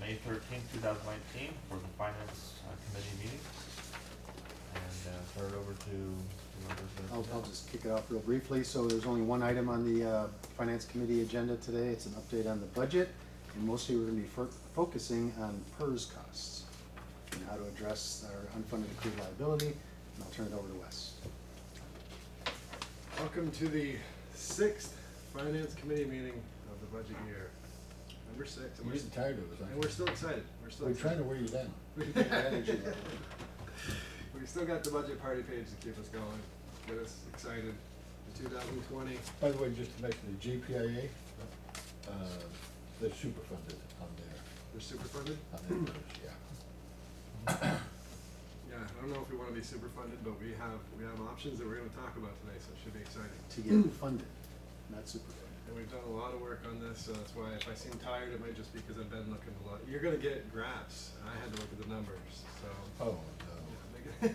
May 13th, 2019 for the Finance Committee meeting. And turn it over to whoever's I'll just kick it off real briefly. So there's only one item on the Finance Committee agenda today. It's an update on the budget. And mostly we're going to be focusing on PERS costs and how to address our unfunded accrued liability. And I'll turn it over to Wes. Welcome to the 6th Finance Committee meeting of the budget year. Number 6. You're getting tired of us, aren't And you? we're still excited. We're trying to wear you down. We still got the budget party page to keep us going, get us excited for 2020. By the way, just to mention the JPIA, they're super funded on their, They're super funded? on their PERS, yeah. Yeah, I don't know if we want to be super funded, but we have options that we're going to talk about today, so it should be exciting. To get funded, not super funded. And we've done a lot of work on this, so that's why if I seem tired, it might just be because I've been looking a lot. You're going to get graphs. I had to look at the numbers, so. Oh, no. So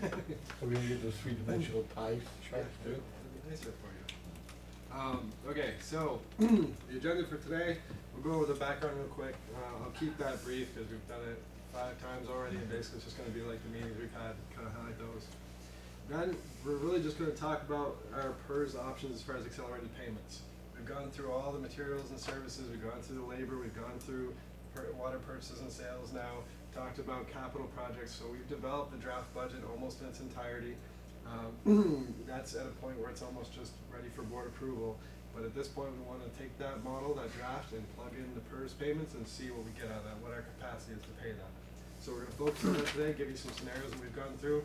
we're gonna get those three-dimensional pie charts too? That'd be nicer for you. Okay, so the agenda for today, we'll go over the background real quick. I'll keep that brief because we've done it 5 times already, and basically it's just going to be like the meetings we've had, kind of highlight those. Then we're really just going to talk about our PERS options as far as accelerated payments. We've gone through all the materials and services, we've gone through the labor, we've gone through water purchases and sales now, talked about capital projects, so we've developed the draft budget almost in its entirety. That's at a point where it's almost just ready for board approval, but at this point we want to take that model, that draft, and plug in the PERS payments and see what we get out of that, what our capacity is to pay that. So we're going to focus on that today, give you some scenarios that we've gone through,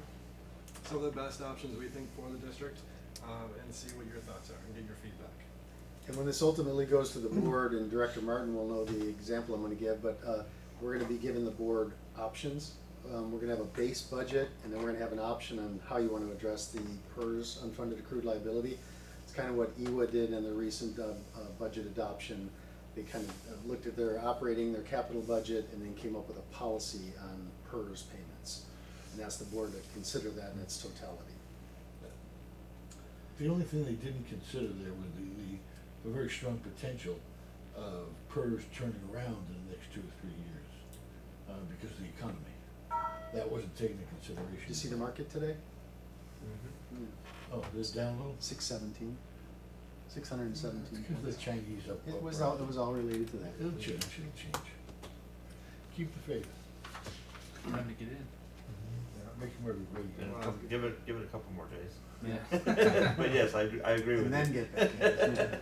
some of the best options we think for the district, and see what your thoughts are and get your feedback. And when this ultimately goes to the board, and Director Martin will know the example I'm going to give, but we're going to be giving the board options. We're going to have a base budget, and then we're going to have an option on how you want to address the PERS unfunded accrued liability. It's kind of what EWA did in the recent budget adoption. They kind of looked at their operating, their capital budget, and then came up with a policy on PERS payments, and asked the board to consider that in its totality. The only thing they didn't consider there was the very strong potential of PERS turning around in the next 2 or 3 years because of the economy. That wasn't taken into consideration. Did you see the market today? Oh, this down a little? 617. 617. Because the Chinese up. It was all related to that. It'll change, it'll change. Keep the faith. Time to get in. Yeah, make them every And Well, give it a couple more days. Yeah. But yes, I agree with And then you. get back in.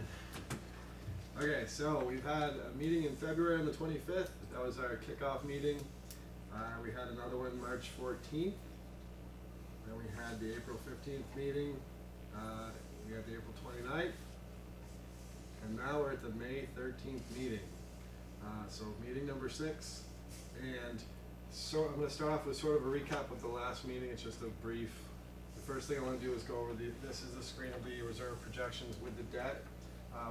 Okay, so we've had a meeting in February on the 25th. That was our kickoff meeting. We had another one March 14th. Then we had the April 15th meeting. We had the April 29th. And now we're at the May 13th meeting. So meeting number 6. And so I'm going to start off with sort of a recap of the last meeting. It's just a brief. The first thing I want to do is go over this is the screen of the reserve projections with the debt.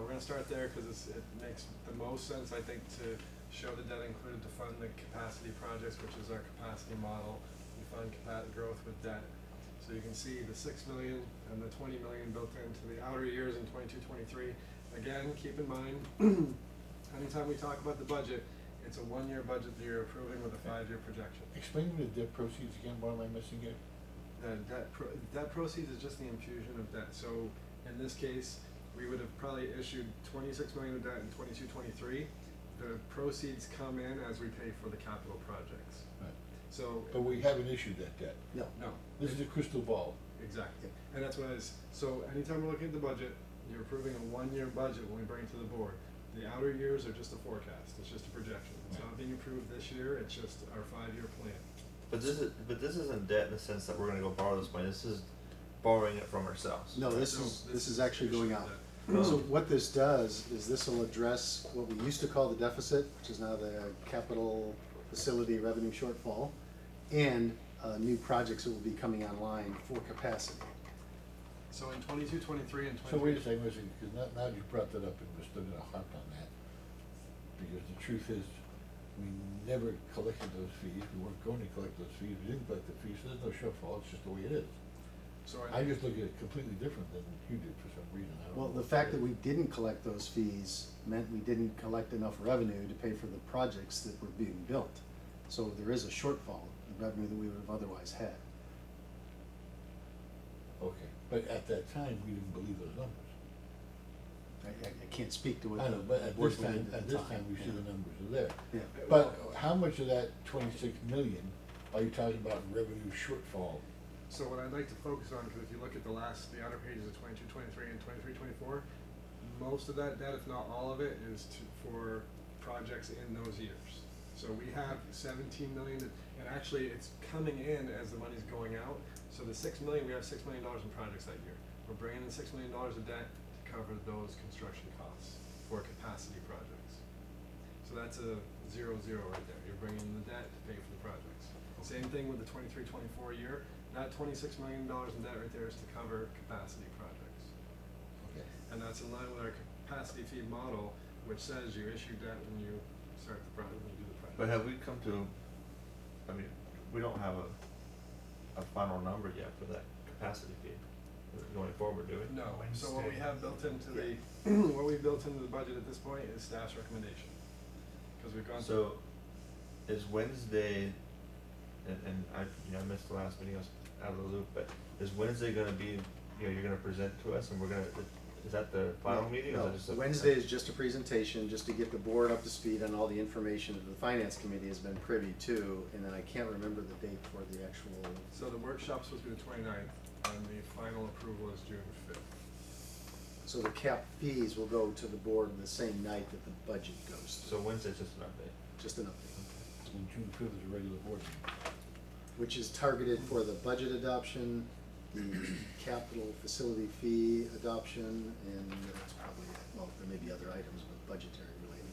We're going to start there because it makes the most sense, I think, to show the debt included to fund the capacity projects, which is our capacity model. We fund growth with debt. So you can see the $6 million and the $20 million built into the outer years in 22-23. Again, keep in mind, anytime we talk about the budget, it's a 1-year budget that you're approving with a 5-year projection. Explain what the debt proceeds again, what am I missing here? The debt proceeds is just the infusion of debt. So in this case, we would have probably issued $26 million of debt in 22-23. The proceeds come in as we pay for the capital projects. Right. So, But we haven't issued that debt. No. no, This is a crystal ball. exactly. And that's what it is. So anytime we're looking at the budget, you're approving a 1-year budget when we bring it to the board. The outer years are just a forecast. It's just a projection. It's not being approved this year. It's just our 5-year plan. But this isn't debt in the sense that we're going to go borrow this money. This is borrowing it from ourselves. No, this is actually going out. Oh. So what this does is this will address what we used to call the deficit, which is now the capital facility revenue shortfall, and new projects that will be coming online for capacity. So in 22-23 and 23. So wait a second, because now you brought that up and we're still gonna harp on that. Because the truth is, we never collected those fees, we weren't going to collect those fees, we didn't collect the fees, so there's no shortfall, it's just the way it is. So I just look at it completely different than you did for some reason. I don't Well, know the fact that we didn't collect those fees meant we didn't collect enough revenue to pay for the projects that were being built. So there is a shortfall in revenue that we would have otherwise had. Okay, but at that time, we didn't believe those numbers. I can't speak to what I know, the but at board this time, believed at this time, we see yeah. the numbers are there. Yeah. But how much of that 26 million are you talking about revenue shortfall? So what I'd like to focus on, because if you look at the outer pages of 22, 23, and 23, 24, most of that debt, if not all of it, is for projects in those years. So we have 17 million, and actually it's coming in as the money's going out. So the 6 million, we have $6 million in projects that year. We're bringing in $6 million of debt to cover those construction costs for capacity projects. So that's a 0-0 right there. You're bringing in the debt to pay for the projects. Same thing with the 23-24 year. That $26 million in debt right there is to cover capacity projects. Okay. And that's in line with our capacity fee model, which says you issue debt when you start the project, when you do the project. But have we come to, I mean, we don't have a final number yet for that capacity fee going forward, do we? No, so what we have built into the, what we built into the budget at this point is staff's recommendation. Cause we've gone through. So, is Wednesday, and I, I missed the last meeting, I was out of the loop, but is Wednesday gonna be, you're gonna present to us and we're gonna, is that the final meeting or No, is it just a? Wednesday is just a presentation, just to get the board up to speed on all the information that the finance committee has been privy to, and then I can't remember the date for the actual. So the workshop's supposed to be the 29th, and the final approval is June 5th. So the cap fees will go to the board the same night that the budget goes So to, Wednesday's just an update. just an update, And June 5th is a regular board meeting. which is targeted for the budget adoption, the capital facility fee adoption, and that's probably it. Well, there may be other items, but budgetary related.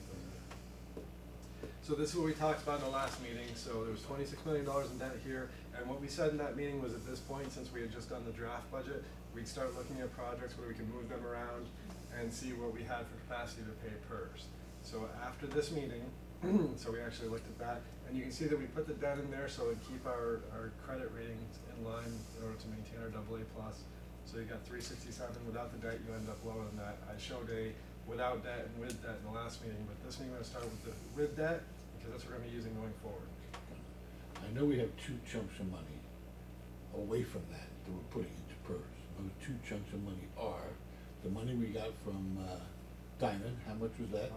So this is what we talked about in the last meeting, so there was $26 million in debt here, and what we said in that meeting was at this point, since we had just done the draft budget, we'd start looking at projects where we can move them around and see what we had for capacity to pay PERS. So after this meeting, so we actually looked at that, and you can see that we put the debt in there so it'd keep our credit ratings in line in order to maintain our AA+. So you got 367 without the debt, you end up lower than that. I showed a without debt and with debt in the last meeting, but this meeting we're gonna start with the with debt, because that's what we're gonna be using going forward. I know we have 2 chunks of money away from that we're putting into PERS. Those 2 chunks of money are the money we got from Diamond. How much was that?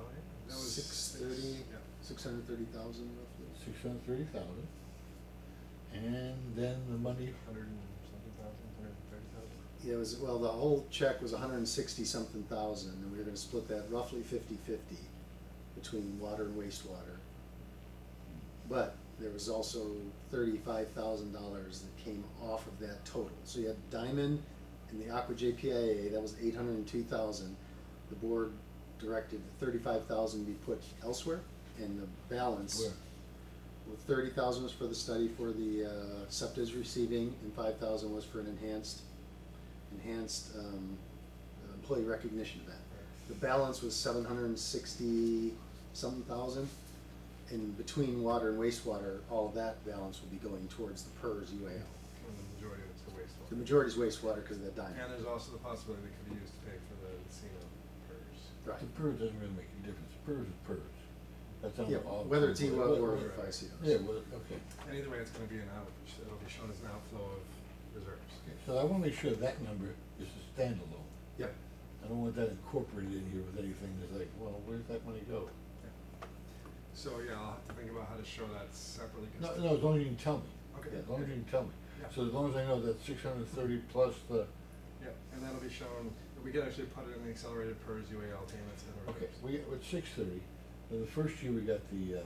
That was 630, yeah. 630,000 roughly. 630,000. And then the money, 100 and something thousand, 130,000. Yeah, it was, well, the whole check was 160-something thousand, and we were gonna split that roughly 50-50 between water and wastewater. But there was also $35,000 that came off of that total. So you had Diamond and the Aqua JPIA, that was $802,000. The board directed $35,000 be put elsewhere, and the balance. where? Well, 30,000 was for the study for the SEPTA's receiving, and 5,000 was for an enhanced employee recognition event. The balance was 760-something thousand, and between water and wastewater, all of that balance will be going towards the PERS UAL. And the majority of it's the wastewater. The majority is wastewater because of that And Diamond. there's also the possibility that could be used to pay for the casino PERS. Right. The PERS doesn't really make any difference. PERS is PERS. That's on Yeah, all. whether it's EWA or Right. Vallecitos. Yeah, well, okay. And either way, it's gonna be it'll be shown as an outflow of reserves. Okay, so I wanna make sure that number is a standalone. Yep. I don't want that incorporated in here with anything that's like, well, where's that money go? So yeah, I'll have to think about how to show that separately. No, as long as you can tell me. Okay. As long as you can tell me. Yeah. So as long as I know that 630 plus the, Yeah, and that'll be shown, we can actually put it in the accelerated PERS UAL payments and the okay, reserves. with 630, then the first year we got the,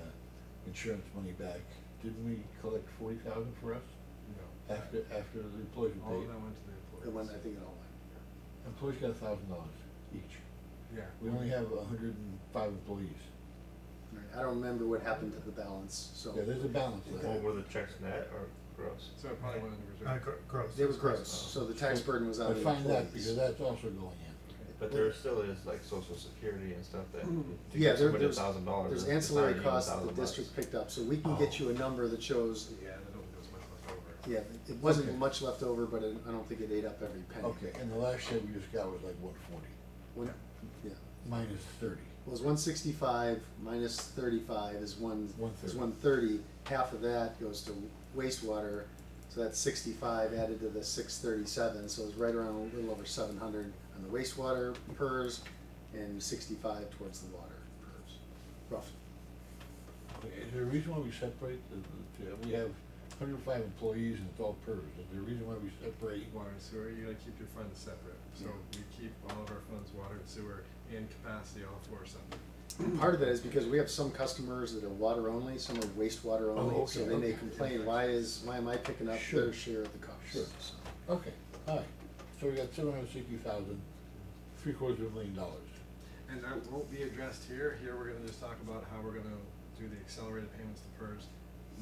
insurance money back, didn't we collect 40,000 for us? No. After the employees were All paid? of that went to the employees. The one, I think it all went. Employees got $1,000 each. Yeah. We only have 105 employees. Right. I don't remember what happened to the balance, so. Yeah, there's a balance Well, there. were the checks net or gross? So it probably went in the reserve. Gross. They were gross, so the tax burden was on But the find that, employees. because that's also going in. But there still is like social security and stuff that, to Yeah, give somebody there's $1,000. there's it's not ancillary even costs that the $1,000. district picked up, so we can get you a number that shows, Yeah, I don't think there's much left over. Yeah, it wasn't Okay. much left over, but I don't think it ate up every penny. Okay, and the last shed we just got was like 140, One, yeah. minus 30. Well, it's 165 minus 35 is 130. 130. Half of that goes to wastewater, so that's 65 added to the 637. So it's right around a little over 700 on the wastewater PERS, and 65 towards the water PERS, roughly. Okay, is there a reason why we separate we have 105 employees and it's all PERS? Is there a reason why we separate? Water and sewer, you gotta keep your funds separate. So we keep all of our funds, water and sewer, and capacity, all four separate. Part of that is because we have some customers that are water only, some are wastewater only, Oh, so okay, they may okay. complain, why am I picking up Sure. their share of the cost? Sure. So, Okay, all right. So we got 760,000, $750,000. And that won't be addressed here. Here, we're gonna just talk about how we're gonna do the accelerated payments to PERS,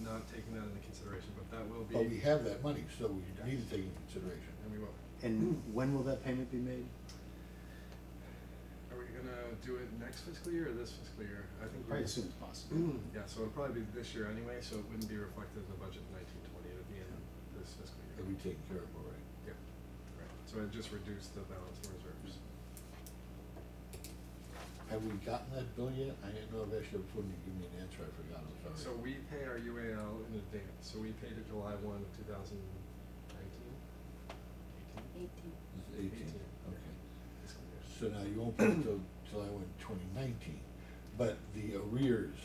not taking that into consideration, but that will be. But we have that money, so we need to take into consideration. And we will. And when will that payment be made? Are we gonna do it next fiscal year or this fiscal year? I think Probably as soon as possible. Yeah, so it'll probably be this year anyway, so it wouldn't be reflected in the budget in 1920, it'd be in this fiscal year. It'll be taken care of, all right. Yeah, right, so it just reduced the balance in reserves. Have we gotten that bill yet? I didn't know if I should have put give me an answer, I forgot, I'm sorry. So we pay our UAL in advance, so we paid it July 1 of 2019? 18. It's 18, okay. Fiscal year. So now you won't pay it till July 1, 2019, but the arrears,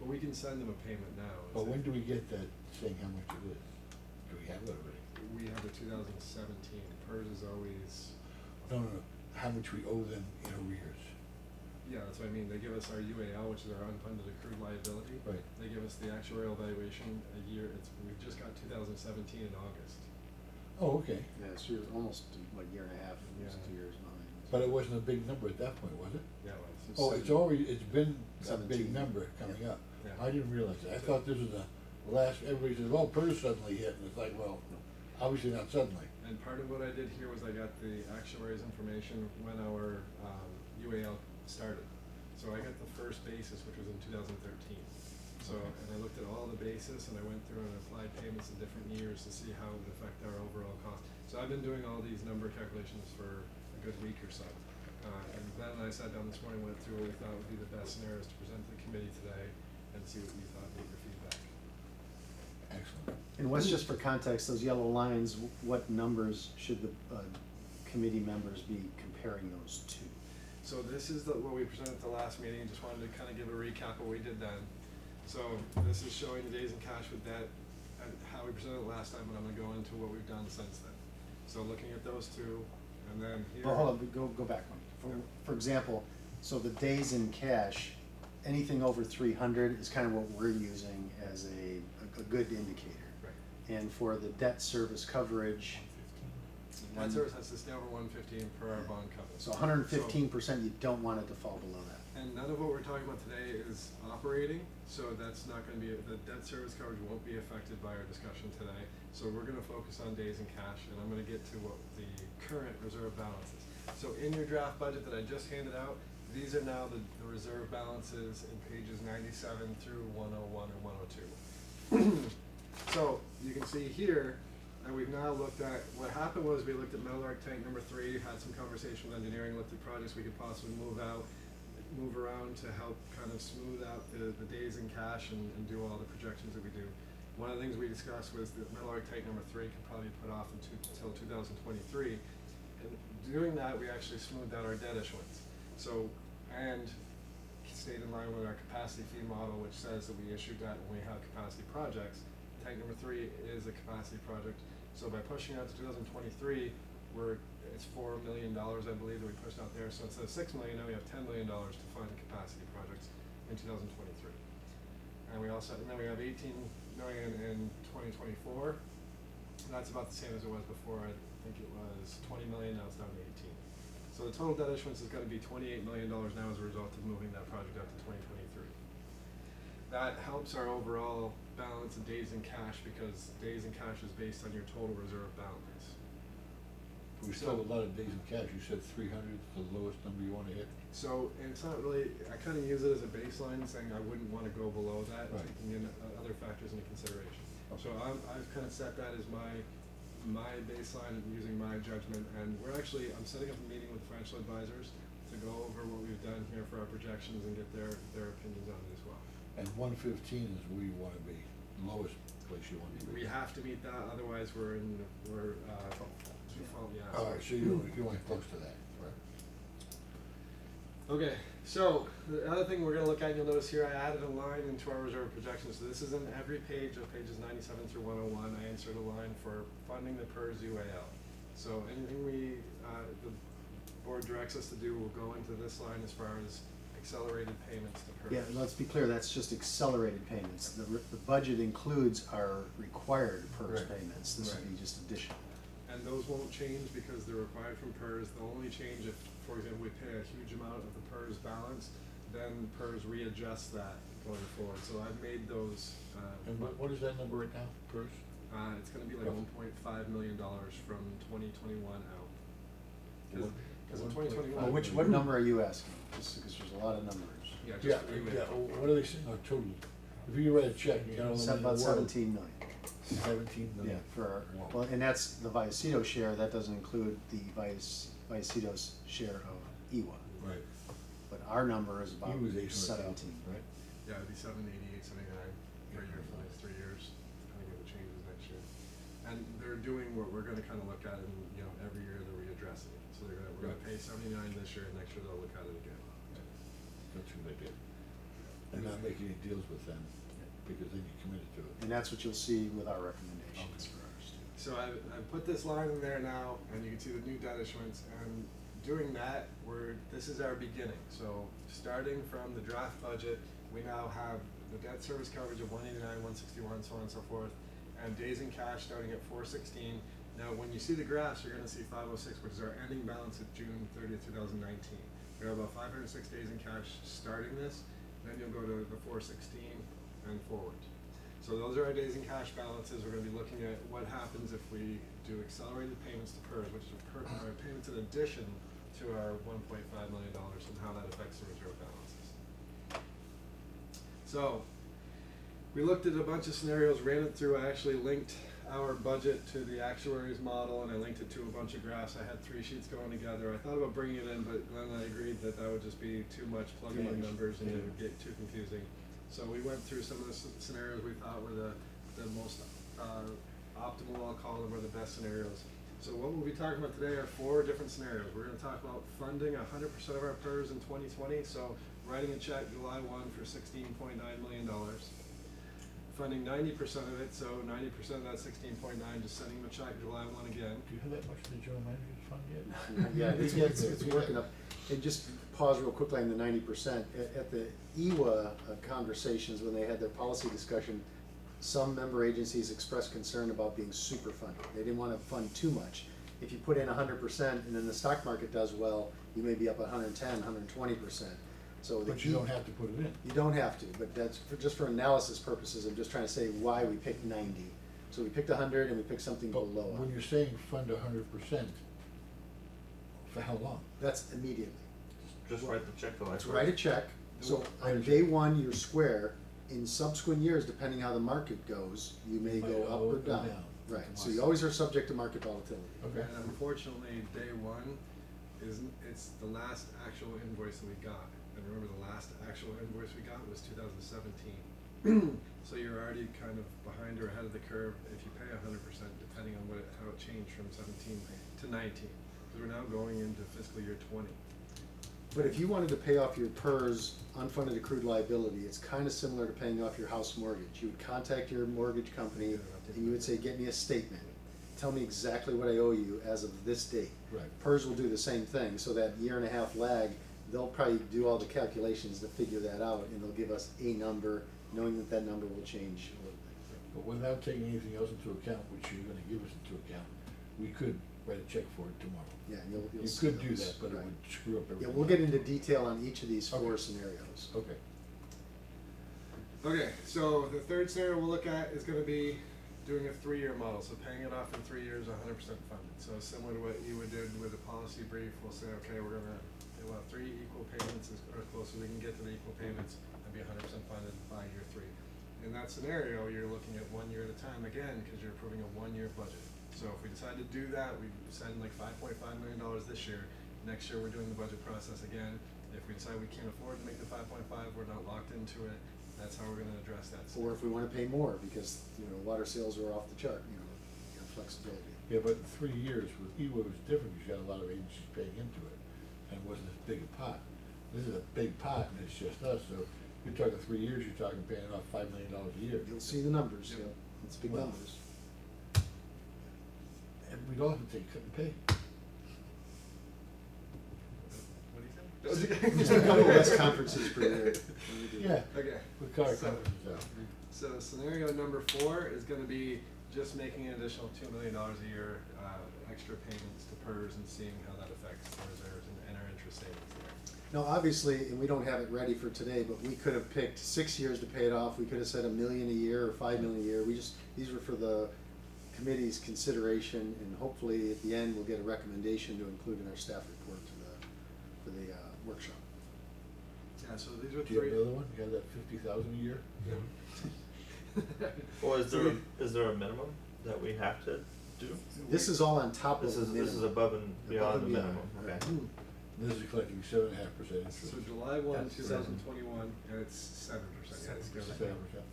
But we can send them a payment now. but when do we get that saying how much it is? Do we have that already? We have the 2017, PERS is always, No, how much we owe them in arrears. yeah, that's what I mean, they give us our UAL, which is our unfunded accrued liability. Right. They give us the actuarial valuation a year, we've just got 2017 in August. Oh, okay, Yeah, so you're almost like a year and a half, almost Yeah. 2 years behind. but it wasn't a big number at that point, was it? Yeah, well, Oh, it's already, it's been a big 17. number coming up. Yeah. I didn't realize that. I thought this was the last, everybody says, well, PERS suddenly hit, and it's like, well, obviously not suddenly. And part of what I did here was I got the actuary's information when our UAL started. So I got the first basis, which was in 2013. So, and I looked at all the basis and I went through and applied payments in different years to see how it would affect our overall cost. So I've been doing all these number calculations for a good week or so. And Ben and I sat down this morning, went through what we thought would be the best scenarios to present to the committee today and see what we thought would be your feedback. Excellent. And what's just for context, those yellow lines, what numbers should the committee members be comparing those to? So this is what we presented at the last meeting, just wanted to kind of give a recap of what we did then. So this is showing the days in cash with debt and how we presented it last time, and I'm gonna go into what we've done since then. So looking at those two, and then here. Well, hold on, go back one. For example, so the days in cash, anything over 300 is kind of what we're using as a good indicator. Right. And for the debt service coverage, Debt service has to stay over 115 per our bond covenant. so 115%, you don't want it to fall below that. And none of what we're talking about today is operating, so that's not gonna be, the debt service coverage won't be affected by our discussion today. So we're gonna focus on days in cash, and I'm gonna get to what the current reserve balance is. So in your draft budget that I just handed out, these are now the reserve balances in pages 97 through 101 and 102. So you can see here, and we've now looked at, what happened was we looked at metal arc tank number 3, had some conversation with engineering, looked at projects we could possibly move around to help kind of smooth out the days in cash and do all the projections that we do. One of the things we discussed was that metal arc tank number 3 could probably be put off until 2023. And doing that, we actually smoothed out our debt issuance. So, and stayed in line with our capacity fee model, which says that we issue debt when we have capacity projects. Tank number 3 is a capacity project. So by pushing out to 2023, it's $4 million, I believe, that we pushed out there. So instead of $6 million, now we have $10 million to fund capacity projects in 2023. And we also, and then we have $18 million in 2024. And that's about the same as it was before. I think it was 20 million, now it's down to 18. So the total debt issuance is gonna be $28 million now as a result of moving that project out to 2023. That helps our overall balance of days in cash, because days in cash is based on your total reserve balance. We still have a lot of days in cash. You said 300 is the lowest number you wanna hit? So, and it's not really, I kinda use it as a baseline, saying I wouldn't wanna go below that, Right. taking in other factors into consideration. So I've kind of set that as my baseline using my judgment, and I'm setting up a meeting with financial advisors to go over what we've done here for our projections and get their opinions on it as well. And 115 is where you wanna be, lowest place you wanna be. We have to meet that, otherwise we're default, yeah. Alright, so you want close to that, right? Okay, so the other thing we're gonna look at, you'll notice here, I added a line into our reserve projections. So this is in every page of pages 97 through 101. I insert a line for funding the PERS UAL. So anything the board directs us to do will go into this line as far as accelerated payments to PERS. Yeah, let's be clear, that's just accelerated payments. The budget includes our required PERS Right. payments. This would be just additional. And those won't change because they're required from PERS. They'll only change if, for example, we pay a huge amount of the PERS balance, then PERS readjusts that going forward. So I've made those, And what is that number right now, PERS? it's gonna be like $1.5 million from 2021 out. Cause in 2021. Well, what number are you asking? Just because there's a lot of numbers. Yeah, just Yeah, for you. yeah, what are they saying, oh, total, if you write a check, you know, It's about 17 million. 17 million. Yeah, for our, Wow. well, and that's the Vallecitos share, that doesn't include the Vallecitos share of EWA. Right, But our number is about he was 800,000, 17. right? Yeah, it'd be 788, 79 per year for the next 3 years, depending on the changes next year. And they're doing what we're gonna kinda look at, and, every year they're readdressing it. So we're gonna Right. pay 79 this year, and next year they'll look at it again. That's what they did. And not make any deals with them, because then you committed to it. And that's what you'll see with our recommendations for ours too. So I've put this line in there now, and you can see the new debt issuance, and doing that, this is our beginning. So starting from the draft budget, we now have the debt service coverage of 189, 161, so on and so forth, and days in cash starting at 416. Now, when you see the graphs, you're gonna see 506, which is our ending balance at June 30th, 2019. We have about 506 days in cash starting this, then you'll go to the 416 and forward. So those are our days in cash balances. We're gonna be looking at what happens if we do accelerated payments to PERS, which is payments in addition to our $1.5 million, and how that affects the reserve balances. So, we looked at a bunch of scenarios, ran it through. I actually linked our budget to the actuary's model, and I linked it to a bunch of graphs. I had 3 sheets going together. I thought about bringing it in, but Glenn and I agreed that would just be too much plugging in numbers and it would get too confusing. So we went through some of the scenarios we thought were the most optimal, I'll call them, or the best scenarios. So what we'll be talking about today are 4 different scenarios. We're gonna talk about funding 100% of our PERS in 2020, so writing a check July 1 for $16.9 million. Funding 90% of it, so 90% of that 16.9, just sending them a check July 1 again. Do you have that much in the general manager's fund yet? Yeah, it's working up. And just pause real quickly on the 90%. At the EWA conversations, when they had their policy discussion, some member agencies expressed concern about being super funded. They didn't want to fund too much. If you put in 100% and then the stock market does well, you may be up 110, 120%. So But you don't have to put it in. You don't have to, but that's just for analysis purposes. I'm just trying to say why we picked 90. So we picked 100 and we picked something But below. when you're saying fund 100%, for how long? That's immediately. Just write the check July Let's 1st. write a check. So on day 1, you're square. In subsequent years, depending how the market goes, you may go up or down. Right, so you always are subject to market volatility. Okay. And unfortunately, day 1 it's the last actual invoice that we got. And remember, the last actual invoice we got was 2017. So you're already kind of behind or ahead of the curve if you pay 100%, depending on how it changed from 17 to 19. Because we're now going into fiscal year 20. But if you wanted to pay off your PERS unfunded accrued liability, it's kind of similar to paying off your house mortgage. You would contact your mortgage company and you would say, get me a statement. Tell me exactly what I owe you as of this date. Right. PERS will do the same thing, so that 1.5 year lag, they'll probably do all the calculations to figure that out, and they'll give us a number, knowing that that number will change a little bit. But without taking anything else into account, which you're gonna give us into account, we could write a check for it tomorrow. Yeah, and you'll You see could do those. that, but it Right. would screw up Yeah, everything. we'll get into detail on each of these 4 Okay. scenarios. Okay. Okay, so the third scenario we'll look at is going to be doing a 3-year model, so paying it off in 3 years, 100% funded. So similar to what you did with the policy brief, we'll say, okay, we'll have 3 equal payments as close as we can get to the equal payments and be 100% funded by year 3. in that scenario, you're looking at 1 year at a time again, because you're approving a 1-year budget. So if we decide to do that, we send like $5.5 million this year. Next year, we're doing the budget process again. If we decide we can't afford to make the 5.5, we're not locked into it. That's how we're gonna address that. Or if we wanna pay more, because, water sales are off the chart, flexibility. Yeah, but in 3 years with E-Way was different, because you got a lot of agencies paying into it, and it wasn't as big a pot. This is a big pot, and it's just us, so you're talking 3 years, you're talking paying off $5 million a year. You'll see the numbers, Yep. it's big Well, numbers. And we'd also take cut and pay. What do you think? Just a couple less conferences per year. Yeah, Okay. with car So- conferences out. So scenario number 4 is gonna be just making an additional $2 million a year, extra payments to PERS and seeing how that affects the reserves and our interest savings there. Now, obviously, and we don't have it ready for today, but we could have picked 6 years to pay it off. We could have said $1 million a year or $5 million a year. These were for the committee's consideration, and hopefully at the end, we'll get a recommendation to include in our staff report for the workshop. Yeah, so these are Do you have 3. another one? You have that 50,000 a year? Well, is So there, we- is there a minimum that we have to do? This is all on top of This the is, minimum. this is above and beyond the minimum, okay. Right. This is collecting 7.5% interest. So July 1, That's 2021, and it's 7%. Yeah, it's going 7%.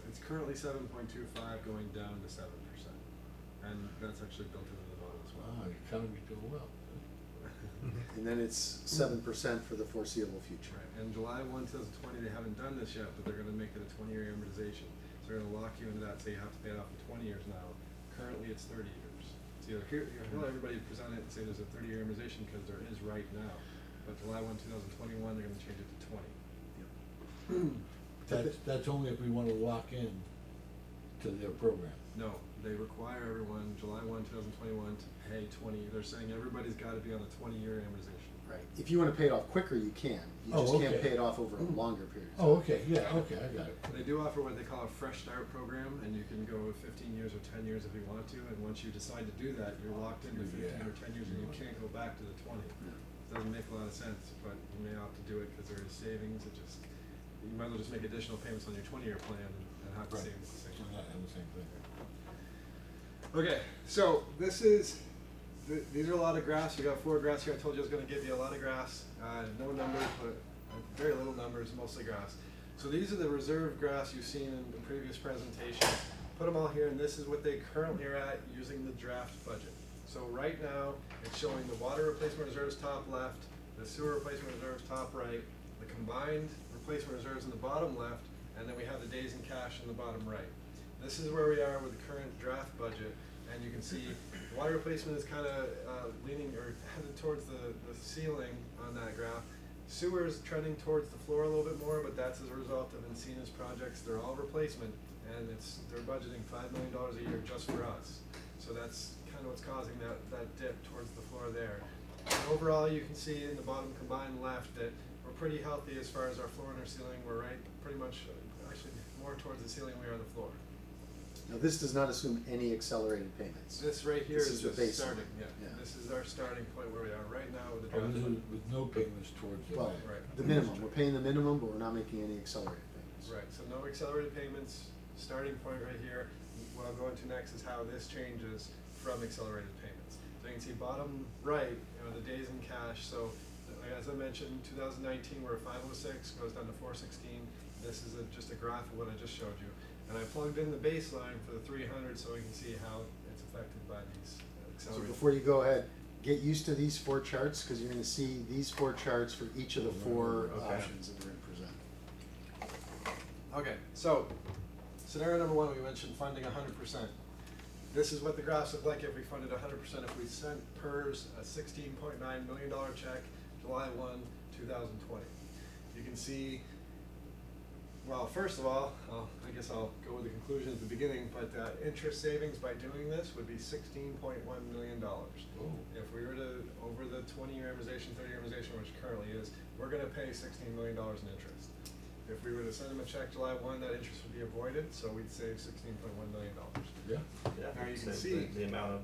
It's currently 7.25, going down to 7%, and that's actually built into the model as well. Wow, the economy's doing well. And then it's 7% for the foreseeable future. Right, and July 1, 2020, they haven't done this yet, but they're gonna make it a 20-year amortization. So they're gonna lock you into that, so you have to pay it off in 20 years now. Currently, it's 30 years. So you'll hear everybody present it and say there's a 30-year amortization, because there is right now. But July 1, 2021, they're gonna change it to 20. That's only if we wanna lock in to their program. No, they require everyone, July 1, 2021, to pay 20. They're saying everybody's gotta be on a 20-year amortization. Right. If you wanna pay it off quicker, you can. You Oh, just can't okay. pay it off over a longer period. of Oh, time. okay, yeah, okay, I got it. They do offer what they call a fresh start program, and you can go with 15 years or 10 years if you want to, and once you decide to do that, you're locked into 15 Yeah. or 10 years, and you can't go back to the 20. Doesn't make a lot of sense, but you may opt to do it because there is savings. You might as well just make additional payments on your 20-year plan and have the Right. savings the same I'm time. not having the same thing. Okay, so these are a lot of graphs. You got 4 graphs here. I told you I was going to give you a lot of graphs. No numbers, but very little numbers, mostly graphs. So these are the reserve graphs you've seen in the previous presentations. Put them all here, and this is what they currently are at using the draft budget. So right now, it's showing the water replacement reserves top left, the sewer replacement reserves top right, the combined replacement reserves in the bottom left, and then we have the days in cash in the bottom right. This is where we are with the current draft budget, and you can see water replacement is kind of leaning or headed towards the ceiling on that graph. Sewer is trending towards the floor a little bit more, but that's as a result of Encina's projects. They're all replacement, and they're budgeting $5 million a year just for us. So that's kind of what's causing that dip towards the floor there. And overall, you can see in the bottom combined left that we're pretty healthy as far as our floor and our ceiling. We're right pretty much, actually more towards the ceiling than we are the floor. Now, this does not assume any accelerated payments. This right here This is is the just baseline. starting, yeah. Yeah. This is our starting point where we are right now with the Oh, draft this is budget. with no payments towards the Well, bank. Right. the minimum, we're paying the minimum, but we're not making any accelerated payments. Right, so no accelerated payments, starting point right here. What I'm going to next is how this changes from accelerated payments. So you can see bottom right, the days in cash. So as I mentioned, 2019 we're at 506, goes down to 416. This is just a graph of what I just showed you. And I plugged in the baseline for the 300 so we can see how it's affected by these So accelerated. before you go ahead, get used to these 4 charts, because you're gonna see these 4 charts for each of the 4 Okay. options that we're gonna present. Okay, so scenario number 1, we mentioned funding 100%. This is what the graphs look like if we funded 100%. If we sent PERS a $16.9 million check, July 1, 2020. You can see, well, first of all, I guess I'll go with the conclusion at the beginning, but interest savings by doing this would be $16.1 million. Oh. If we were to, over the 20-year amortization, 30-year amortization, which currently is, we're gonna pay $16 million in interest. If we were to send them a check July 1, that interest would be avoided, so we'd save $16.1 million. Yeah, Yeah, Now you can save see- the amount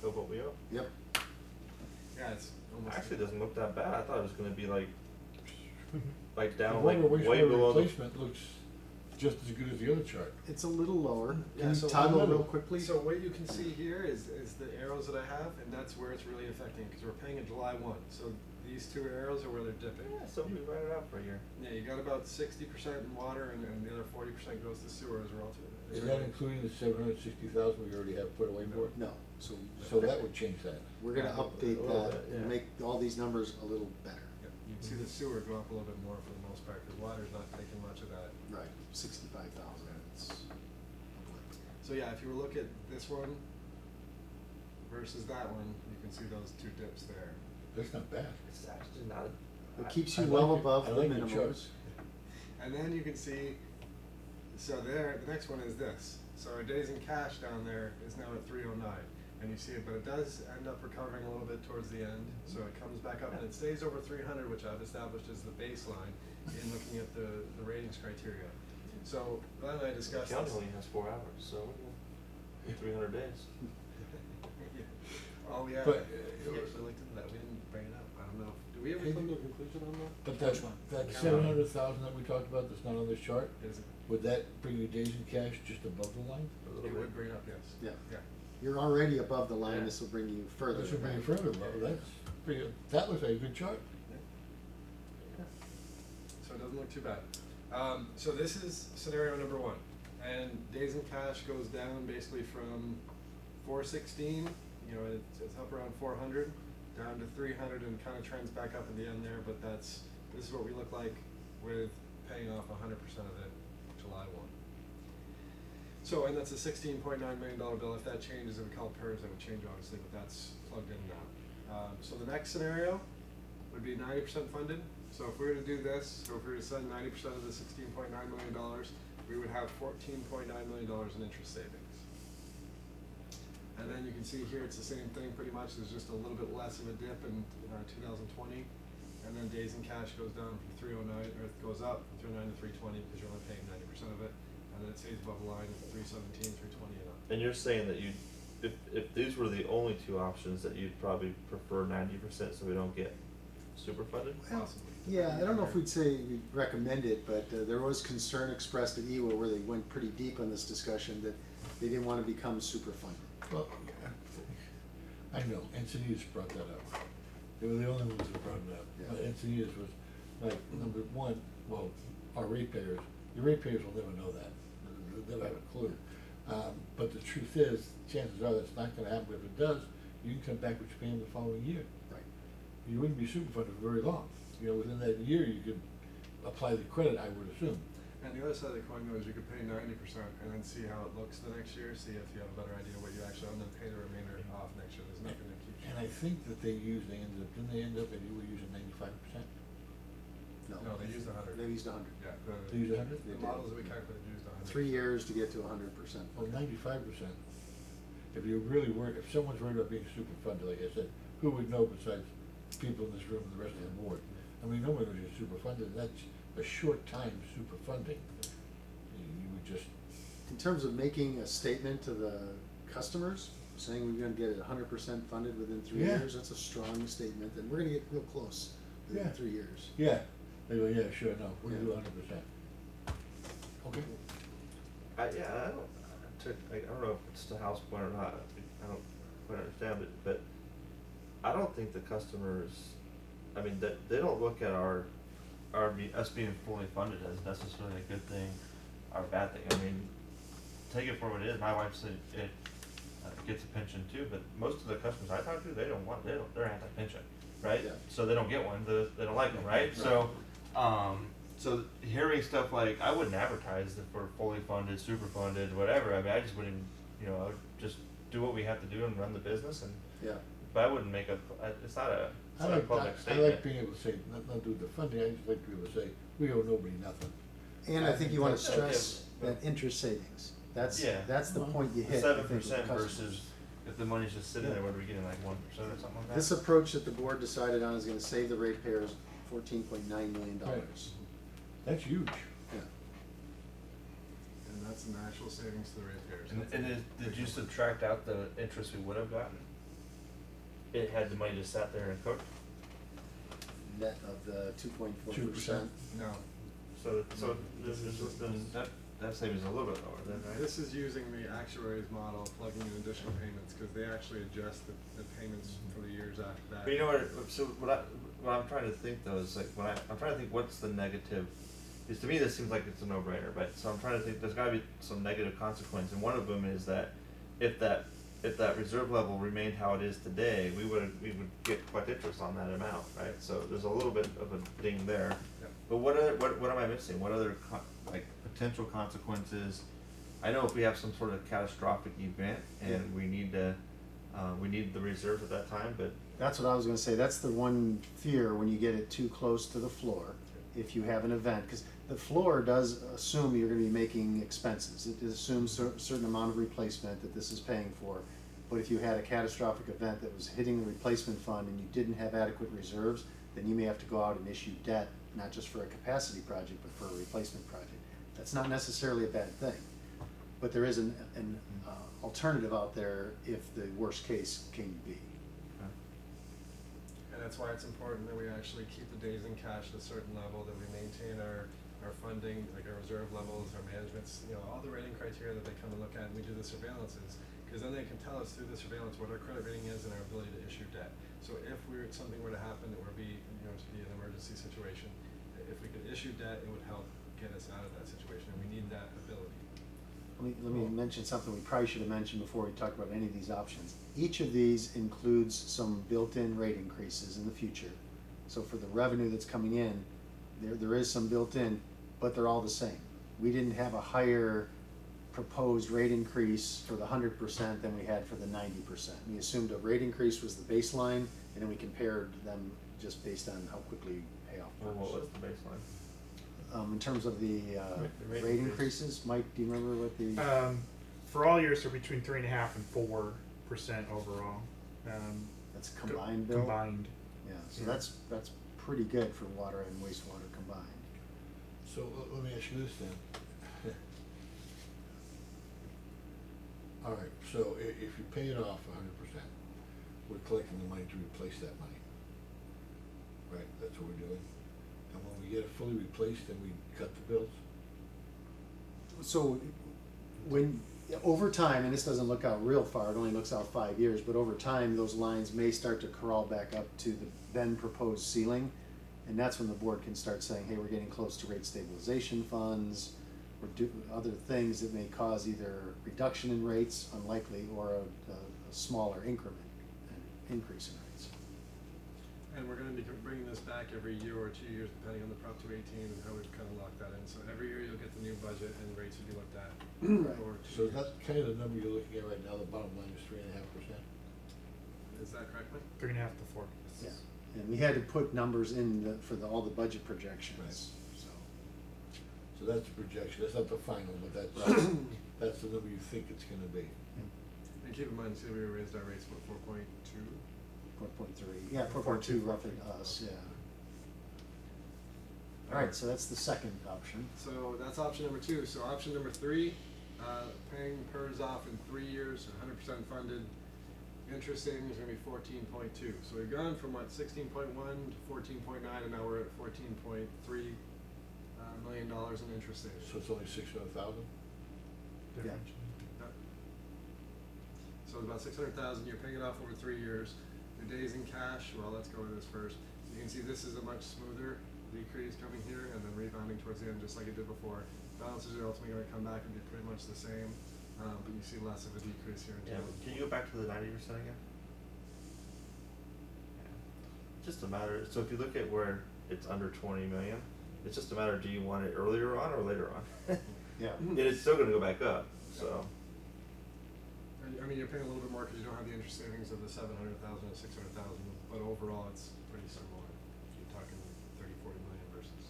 of what we owe. Yep. Yeah, it's almost. Actually, it doesn't look that bad. I thought it was gonna be like the down, water like way wastewater below the. replacement looks just as good as the other chart. It's a little lower. Yeah, Can you so toggle I'm real little- quickly? So what you can see here is the arrows that I have, and that's where it's really affecting, because we're paying in July 1. So these two arrows are where they're dipping. Yeah, so we write it out for a year. Yeah, you got about 60% in water, and the other 40% goes to sewer as well. Is that including the 760,000 we already have put away for it? No, so So that would change that. we're gonna update A little that bit, and yeah. make all these numbers a little better. Yep. You can see the sewer go up a little bit more for the most part, because water's not taking much of that. Right, 65,000. It's a blip. So yeah, if you look at this one versus that one, you can see those two dips there. That's not bad. It's actually not. It keeps I you like well it. above I the like the minimums. charts. And then you can see, so there, the next one is this. So our days in cash down there is now at 309, and you see it, but it does end up recovering a little bit towards the end. So it comes back up and it stays over 300, which I've established as the baseline in looking at the ratings criteria. So Glenn and I The discussed county this. only has 4 hours, so 300 days. Oh yeah, But, we actually looked into that. We didn't bring it up. I don't know. Do we ever come to a conclusion on that? But that, Which one? that Count. 700,000 that we talked about that's not on this chart, Is it? would that bring your days in cash just above the line? A little It bit. would bring it up, yes. Yeah. Yeah. You're already above the line, Yeah. this will bring you further. That should bring you back. further above, that's pretty, that looks like a good chart. So it doesn't look too bad. So this is scenario number 1, and days in cash goes down basically from 416, you know, it's up around 400, down to 300, and kind of trends back up at the end there. But this is what we look like with paying off 100% of it July 1. So, and that's a $16.9 million bill. If that changes, it would call PERS, that would change obviously, but that's plugged in now. So the next scenario would be 90% funded. So if we were to do this, so if we were to send 90% of the $16.9 million, we would have $14.9 million in interest savings. And then you can see here, it's the same thing pretty much. There's just a little bit less of a dip in 2020. And then days in cash goes down from 309, or it goes up from 309 to 320 because you're only paying 90% of it. And then it stays above the line at 317, 320 and up. And you're saying that you, if these were the only two options, that you'd probably prefer 90% so we don't get super funded? Well, Possibly. yeah, I don't know if we'd say we'd recommend it, but there was concern expressed at EWA where they went pretty deep on this discussion that they didn't want to become super funded. Well, I know, Encinitas brought that up. They were the only ones that brought it up. Yeah. But Encinitas was like, number one, well, our ratepayers, your ratepayers will never know that. They'll never have a clue. But the truth is, chances are that's not gonna happen. If it does, you can come back with your payment the following year. Right. You wouldn't be super funded for very long. You know, within that year, you could apply the credit, I would assume. And the other side of the coin though is you could pay 90% and then see how it looks the next year, see if you have a better idea what you actually owe, and then pay the remainder off next year. There's nothing that keeps you. And I think that they didn't they end up, and you were using 95%? No, they used 100. They used 100. Yeah, They used 100? the models that we calculated used 100. 3 years to get to 100%. Well, 95%. If you're really worried, if someone's worried about being super funded, like I said, who would know besides people in this room and the rest of the board? I mean, no one knows you're super funded, that's a short time super funding. You would just, In terms of making a statement to the customers, saying we're gonna get it 100% funded within 3 Yeah. years, that's a strong statement, and we're gonna get real close within Yeah. 3 years. yeah, they go, yeah, sure, no, we'll do Yeah. 100%. Okay. I don't know if it's the house point or not, I don't quite understand it, but I don't think the customers, I mean, they don't look at us being fully funded as necessarily a good thing or a bad thing. I mean, take it for what it is. My wife said it gets a pension too, but most of the customers I talk to, they're anti-pension, right? Yeah. So they don't get one, they don't like them, right? So, so hearing stuff like, I wouldn't advertise that we're fully funded, super funded, whatever. I mean, I just wouldn't, I would just do what we have to do and run the business, and Yeah. but I wouldn't make it's not a I like, I like being able to say, not do the funding, I just like to be able to say, we owe nobody nothing. And I think you wanna Yeah, stress but- that interest savings. That's Yeah. the point you hit. I think, with 7% customers. versus if the money's just sitting there, what are we getting, like 1% or something like that? This approach that the board decided on is gonna save the ratepayers $14.9 million. Right. That's huge. Yeah. And that's an actual savings to the ratepayers. And did you subtract out the interest we would have gotten? It had the money just sat there and cooked? Net of the 2.4%. 2%. No. So this is just an, that savings is a little bit lower then, right? This is using the actuary's model, plugging in additional payments, cause they actually adjust the payments for the years after that. But you know what, so what I'm trying to think though is like, I'm trying to think what's the negative, because to me this seems like it's a no-brainer, but, so I'm trying to think, there's gotta be some negative consequence, and one of them is that if that reserve level remained how it is today, we would get quite interest on that amount, right? So there's a little bit of a ding there. Yep. But what am I missing? What other like potential consequences? I know if we have some sort of catastrophic event and we need the reserves at that time, but That's what I was gonna say, that's the one fear when you get it too close to the floor, if you have an event, cause the floor does assume you're gonna be making expenses. It assumes a certain amount of replacement that this is paying for. But if you had a catastrophic event that was hitting the replacement fund and you didn't have adequate reserves, then you may have to go out and issue debt, not just for a capacity project, but for a replacement project. That's not necessarily a bad thing, but there is an alternative out there if the worst case came to be. And that's why it's important that we actually keep the days in cash at a certain level, that we maintain our funding, like our reserve levels, our management's, all the rating criteria that they come and look at, and we do the surveillances. Cause then they can tell us through the surveillance what our credit rating is and our ability to issue debt. So if something were to happen, that would be, to be an emergency situation, if we could issue debt, it would help get us out of that situation, and we need that ability. Let me mention something we probably should have mentioned before we talk about any of these options. Each of these includes some built-in rate increases in the future. So for the revenue that's coming in, there is some built-in, but they're all the same. We didn't have a higher proposed rate increase for the 100% than we had for the 90%. We assumed a rate increase was the baseline, and then we compared them just based on how quickly we pay off. well, what was the baseline? In terms of the The rate rate increase. increases, Mike, do you remember what the? For all years, they're between 3.5% and 4% overall. That's combined, Bill? Combined. Yeah, so Yeah. that's pretty good for water and wastewater combined. So let me ask you this then. All right, so if you pay it off 100%, we're collecting the money to replace that money. Right, that's what we're doing. And when we get it fully replaced, then we cut the bills? So when, over time, and this doesn't look out real far, it only looks out 5 years, but over time, those lines may start to crawl back up to the then proposed ceiling. And that's when the board can start saying, hey, we're getting close to rate stabilization funds, or do other things that may cause either reduction in rates, unlikely, or a smaller increment, an increase in rates. And we're gonna be bringing this back every year or 2 years, depending on the Prop 218 and how we've kind of locked that in. So every year you'll get the new budget and rates will be looked at Right. over 2 So years. that's kind of the number you're looking at right now, the bottom line is 3.5%? Is that correct, Mike? 3.5 to 4. Yeah, and we had to put numbers in for all the budget projections, so. So that's the projection, that's not the final, but that's, Right. that's the number you think it's gonna be. And keep in mind, see, we raised our rates, what, 4.2? 4.3, yeah, 4.2 roughly to us, yeah. Alright, so that's the second option. So that's option number 2. So option number 3, paying PERS off in 3 years, 100% funded. Interest savings is gonna be 14.2. So we've gone from what, 16.1 to 14.9, and now we're at 14.3 million dollars in interest savings. So it's only 600,000? Difference. Yep. So it's about 600,000. You're paying it off over 3 years. Your days in cash. Well, let's go with this first. You can see this is a much smoother decrease coming here, and then rebounding towards the end, just like it did before. Balances are ultimately going to come back and be pretty much the same, but you see less of a decrease here. Yeah, but can you go back to the 90% again? Yeah. Just a matter, so if you look at where it's under 20 million, it's just a matter, do you want it earlier on or later on? Yeah. And it's still gonna go back up, so. And, I mean, you're paying a little bit more because you don't have the interest savings of the 700,000 or 600,000, but overall it's pretty similar. You're talking 30, 40 million versus.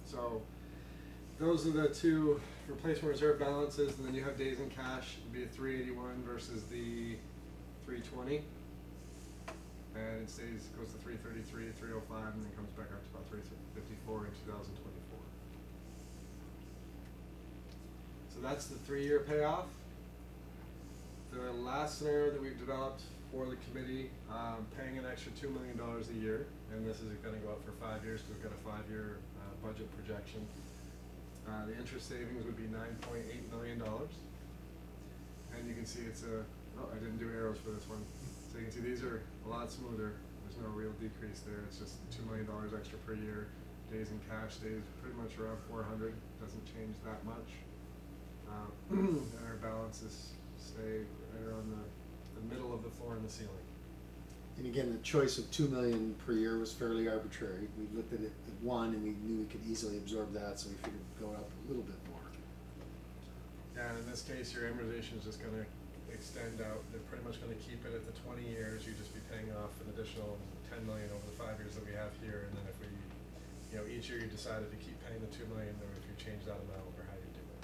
So those are the 2 replacement reserve balances, and then you have days in cash, it'd be a 381 versus the 320. And it goes to 333, 305, and then comes back up to about 354 in 2024. So that's the 3-year payoff. The last scenario that we've developed for the committee, paying an extra $2 million a year, and this is gonna go out for 5 years because we've got a 5-year budget projection. The interest savings would be $9.8 million. And you can see it's oh, I didn't do arrows for this one. So you can see these are a lot smoother. There's no real decrease there. It's just $2 million extra per year. Days in cash stays pretty much around 400. Doesn't change that much. And our balances stay right around the middle of the floor and the ceiling. And again, the choice of 2 million per year was fairly arbitrary. We looked at it at 1 and we knew we could easily absorb that, so we figured go up a little bit more. Yeah, and in this case, your amortization is just gonna extend out. They're pretty much gonna keep it at the 20 years. You just be paying off an additional 10 million over the 5 years that we have here. And then if we, you know, each year you decided to keep paying the 2 million, or if you change that amount, or how you do it.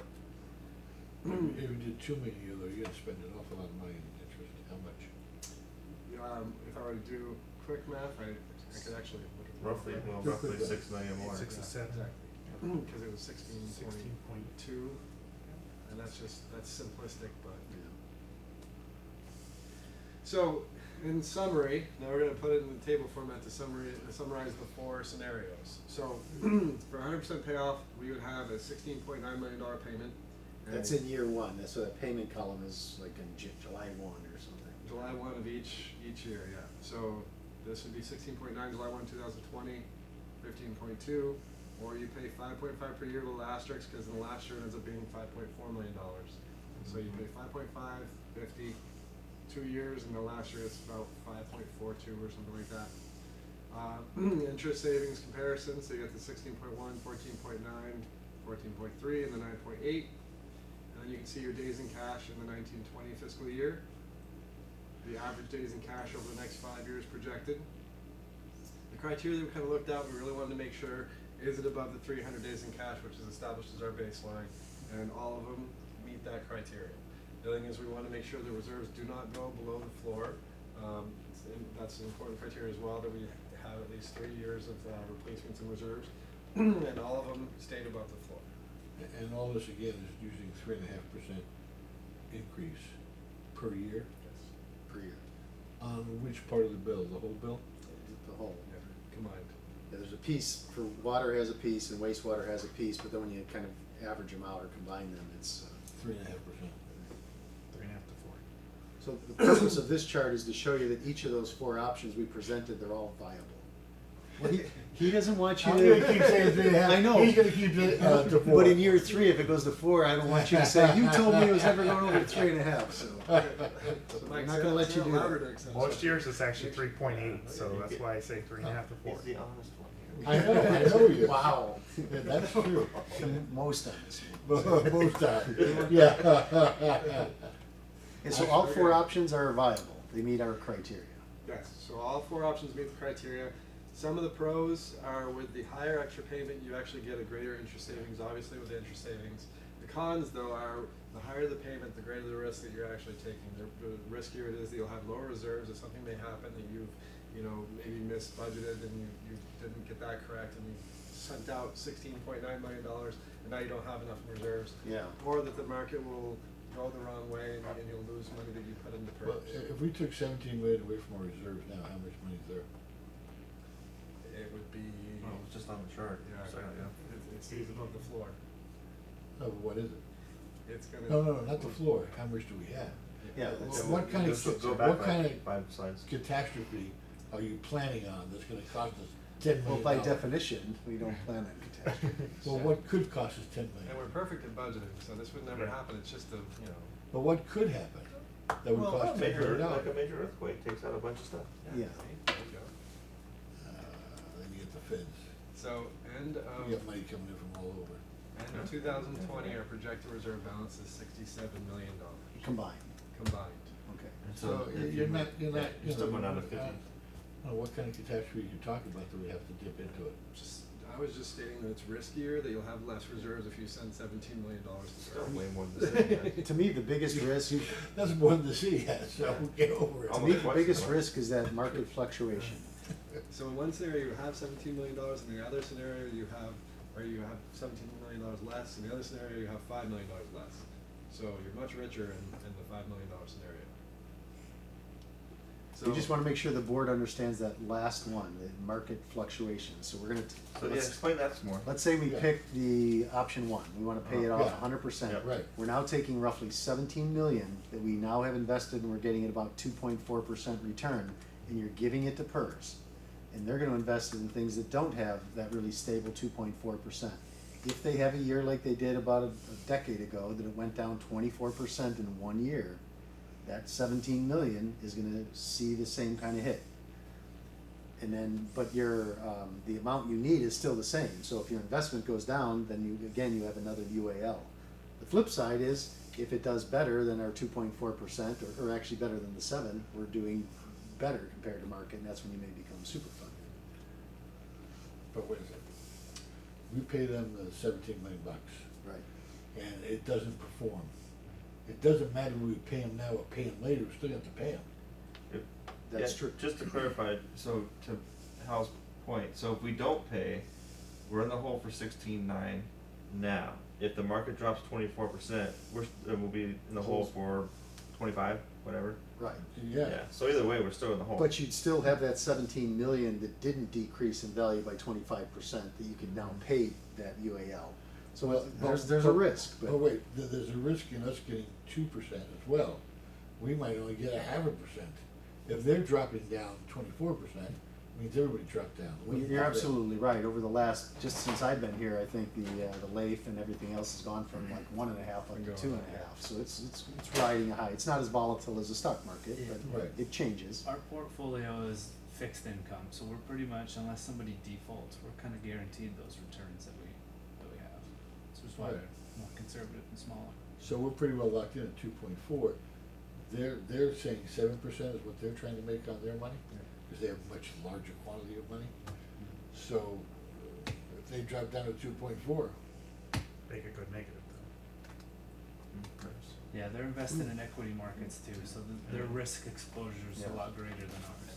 If you did 2 million a year, though, you're gonna spend an awful lot of money in interest. How much? If I were to do quick math, I could actually look at Roughly, that. well, Good, roughly good. 6 million more. 6 to 7. Exactly, because it was 16.2, 16.2. and that's simplistic, but. So, in summary, now we're gonna put it in the table format to summarize the 4 scenarios. So, for 100% payoff, we would have a $16.9 million payment. and That's in year 1, that's so that payment column is like in July 1 or something. July 1 of each year, yeah. So this would be 16.9 July 1, 2020, 15.2, or you pay 5.5 per year, little asterisk, because in the last year it ends up being $5.4 million. So you pay 5.5, 50, 2 years, and the last year it's about 5.42 or something like that. Interest savings comparison, so you got the 16.1, 14.9, 14.3, and the 9.8. And then you can see your days in cash in the 1920 fiscal year. The average days in cash over the next 5 years projected. The criteria that we kind of looked at, we really wanted to make sure, is it above the 300 days in cash, which is established as our baseline, and all of them meet that criteria. The other thing is we want to make sure the reserves do not go below the floor. That's an important criteria as well, that we have at least 3 years of replacements in reserves, and all of them stayed above the floor. And all this again is using 3.5% increase per year Per year, on which part of the bill? The whole bill? the whole. Yeah, combined. Yeah, there's a piece for water has a piece and wastewater has a piece, but then when you kind of average them out or combine them, it's. 3.5%. 3.5 to 4. So the purpose of this chart is to show you that each of those 4 options we presented, they're all viable. Well, he doesn't want you I'm to. gonna keep saying 3.5. I know. He's gonna keep it to 4. But in year 3, if it goes to 4, I don't want you to say, you told me it was never going over 3.5, so. So I'm not gonna let you do that. Most years it's actually 3.8, so that's why I say 3.5 to 4. He's the honest one here. I know you. Wow. Yeah, that's true. Most of us. Most times, yeah. And so all 4 options are viable, they meet our criteria. Yes, so all 4 options meet the criteria. Some of the pros are with the higher extra payment, you actually get a greater interest savings, obviously with the interest savings. The cons, though, are the higher the payment, the greater the risk that you're actually taking. The riskier it is that you'll have lower reserves if something may happen that you've, maybe misbudgeted and you didn't get that correct and you sent out $16.9 million and now you don't have enough in reserves. Yeah. Or that the market will go the wrong way and you'll lose money that you put into Well, purchase. if we took 17 million away from our reserves now, how much money is there? It would be, Well, it's just on the chart. yeah, So, yeah. it stays above the floor. No, but what is it? It's gonna. No, not the floor. How much do we have? Yeah, Well, that's, what kind of Just go back what like kind of 5 slides. catastrophe are you planning on that's going to cost us $10 well, million? by definition, we don't plan on catastrophes. Well, what could cost us $10 million? And we're perfect at budgeting, so this would never Yeah. happen. It's just a, But what could happen that would Well, cost $10 major, million? like a major earthquake takes out a bunch of stuff. Yeah. There you go. Then you get the feds. So end of, You get money coming in from all over. end of 2020, our projected reserve balance is $67 million Combined, combined. okay. So if you're you not, were- you still went down to 50. what kind of catastrophe are you talking about that we have to dip into it? I was just stating that it's riskier, that you'll have less reserves if you send $17 million to Still start. way more than the city. To me, the biggest risk, That's more than the city has, so get over it. to me, the biggest risk is that market fluctuation. So in one scenario, you have $17 million, in the other scenario, you have $17 million less, in the other scenario, you have $5 million less. So you're much richer in the $5 million scenario. We just wanna make sure the board understands that last one, the market fluctuations, so we're gonna, So yeah, let's, explain that some more. let's say we Yeah. pick the option one, we wanna pay it off Yeah. 100%. Yep. Right. We're now taking roughly 17 million that we now have invested and we're getting at about 2.4% return, and you're giving it to PERS. And they're gonna invest it in things that don't have that really stable 2.4%. If they have a year like they did about a decade ago, that it went down 24% in 1 year, that 17 million is gonna see the same kind of hit. And then, but your, the amount you need is still the same, so if your investment goes down, then you, again, you have another UAL. The flip side is, if it does better than our 2.4%, or actually better than the 7, we're doing better compared to market, and that's when you may become super funded. But wait a second. We pay them the 17 million bucks, Right. and it doesn't perform. It doesn't matter whether we pay them now or pay them later, we still have to pay them. That's Yeah, true. Just to clarify, so to Hal's point, so if we don't pay, we're in the hole for 16.9 now. If the market drops 24%, we'll be in the hole for 25, whatever. Right. Yeah. So either way, we're still in the hole. But you'd still have that 17 million that didn't decrease in value by 25% that you could now pay that UAL. So Well, there's a risk, but. But wait, there's a risk in us getting 2% as well. We might only get 0.5%. If they're dropping down 24%, means everybody dropped down. Well, you're absolutely right. Over the last, just since I've been here, I think the LAIF and everything else has gone from like 1.5 up to 2.5. So it's riding a high. It's not as volatile as the stock market, but Right. it changes. Our portfolio is fixed income, so we're pretty much, unless somebody defaults, we're kind of guaranteed those returns that we have. So that's why Right. they're more conservative and smaller. So we're pretty well locked in at 2.4. They're saying 7% is what they're trying to make on their money, because they have a much larger quantity of money. So if they drop down to 2.4, They could go negative though. Yeah, they're invested in equity markets too, so their risk exposure is Yeah. a lot greater than ours.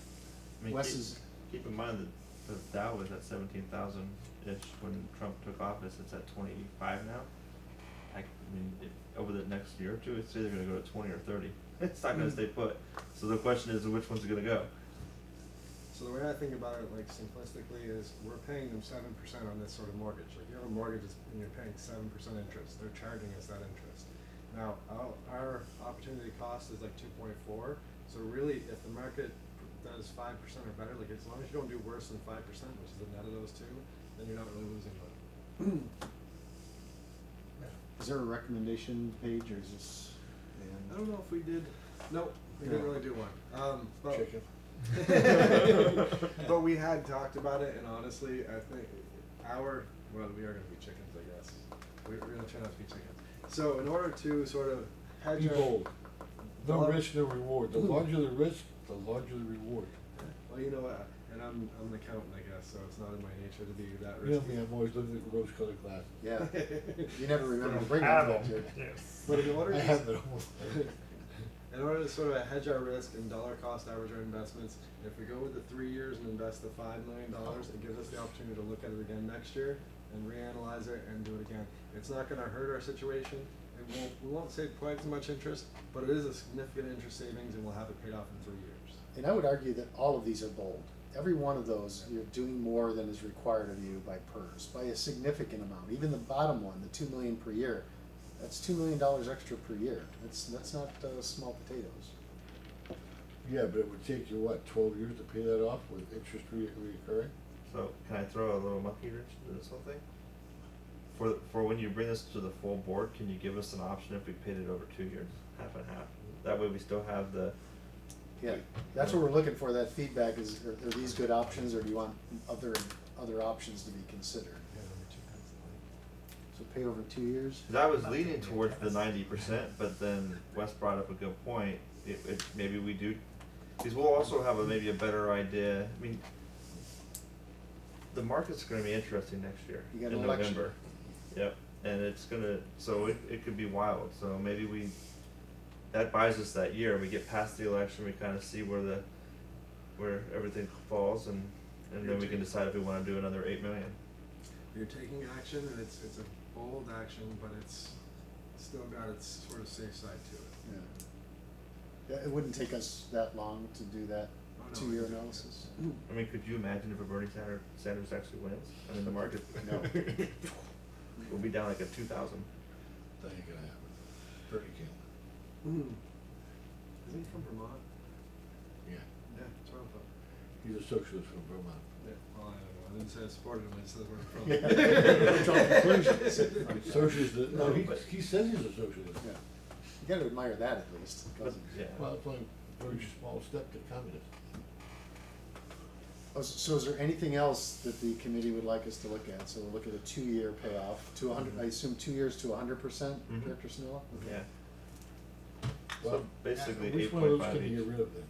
I mean, Wes keep, is- keep in mind that the Dow was at 17,000-ish when Trump took office. It's at 25 now. I mean, over the next year or two, it's either going to go to 20 or 30. It's not going to stay put. So the question is, which one's going to go? So the way I think about it, like simplistically, is we're paying them 7% on this sort of mortgage. Like you have a mortgage and you're paying 7% interest. They're charging us that interest. Now, our opportunity cost is like 2.4. So really, if the market does 5% or better, like as long as you don't do worse than 5%, which is the net of those two, then you're not really losing money. Is there a recommendation page or is this? I don't know if we did. Nope, we didn't really do one. But chicken. but we had talked about it, and honestly, I think we are going to be chickens, I guess. We're going to try not to be chickens. So in order to sort of hedge Be our- bold. No Well, risk, no reward. The larger the risk, the larger the reward. Well, you know what, and I'm an accountant, I guess, so it's not in my nature to be that You know risky. me, I'm always looking at rose-colored glasses. Yeah. You never remember to bring Have them. them. Yes. But in order I to have it almost. in order to sort of hedge our risk and dollar cost average our investments, if we go with the 3 years and invest the $5 million, it gives us the opportunity to look at it again next year and reanalyze it and do it again. It's not going to hurt our situation. We won't save quite as much interest, but it is a significant interest savings, and we'll have it paid off in 3 years. And I would argue that all of these are bold. Every one of those, you're doing more than is required of you by PERS, by a significant amount. Even the bottom one, the $2 million per year, that's $2 million extra per year. That's not small potatoes. Yeah, but it would take you, what, 12 years to pay that off with interest reoccurring? So can I throw a little monkey wrench into this whole thing? For when you bring this to the full board, can you give us an option if we paid it over 2 years, half and half? That way we still have the. Yeah, that's what we're looking for. That feedback is: are these good options, or do you want other options to be considered? So pay over 2 years. 'Cause I was leaning towards the 90%, but then Wes brought up a good point. Maybe we do, because we'll also have maybe a better idea. I mean, the market's going to be interesting next year You got in an election. November. Yep, and it's gonna, so it could be wild. So maybe that buys us that year. We get past the election, we kind of see where everything falls, and then we can decide if we want to do another 8 million. You're taking action, and it's a bold action, but it's still got its sort of safe side to it. Yeah. It wouldn't take us that long to do that Oh, no, two-year I get it. analysis. I mean, could you imagine if a Bernie Sanders actually wins? I mean, the market. No. We'll be down like at 2,000. That ain't gonna happen. Bernie can't win. Isn't he from Vermont? Yeah, Yeah, that's what I thought. he's a socialist from Vermont. Yeah, well, I don't know, I didn't say I supported him, I said where I'm from. Yeah. Draw conclusions. Socialist, no, but- he says he's a socialist. Yeah. You gotta admire that at least. But, yeah. Well, it's only a very small step to communist. Oh, so is there anything else that the committee would like us to look at? So we'll look at a two-year payoff to 100, I assume 2 years to 100%, Mhm. Director Snell? Okay. Yeah. Well, So basically which one of those 8.5 can you each. get rid of then?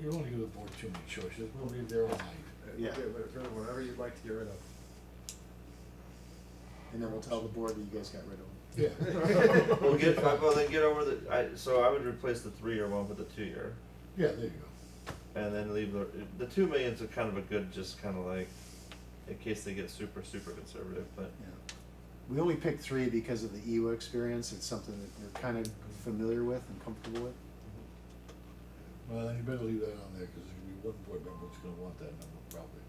You don't wanna give the board too many choices, we'll leave there all night. Yeah. Get rid of whatever you'd like to get rid of. And then we'll tell the board that you guys got rid of them. Yeah. Well, then get over so I would replace the 3-year one with the 2-year. Yeah, there you go. And then leave the 2 million's a kind of a good, just kind of like, in case they get super, super conservative, but. Yeah. We only picked 3 because of the EWA experience. It's something that we're kind of familiar with and comfortable with. Well, then you better leave that on there, cause there's gonna be one board member that's gonna want that number probably.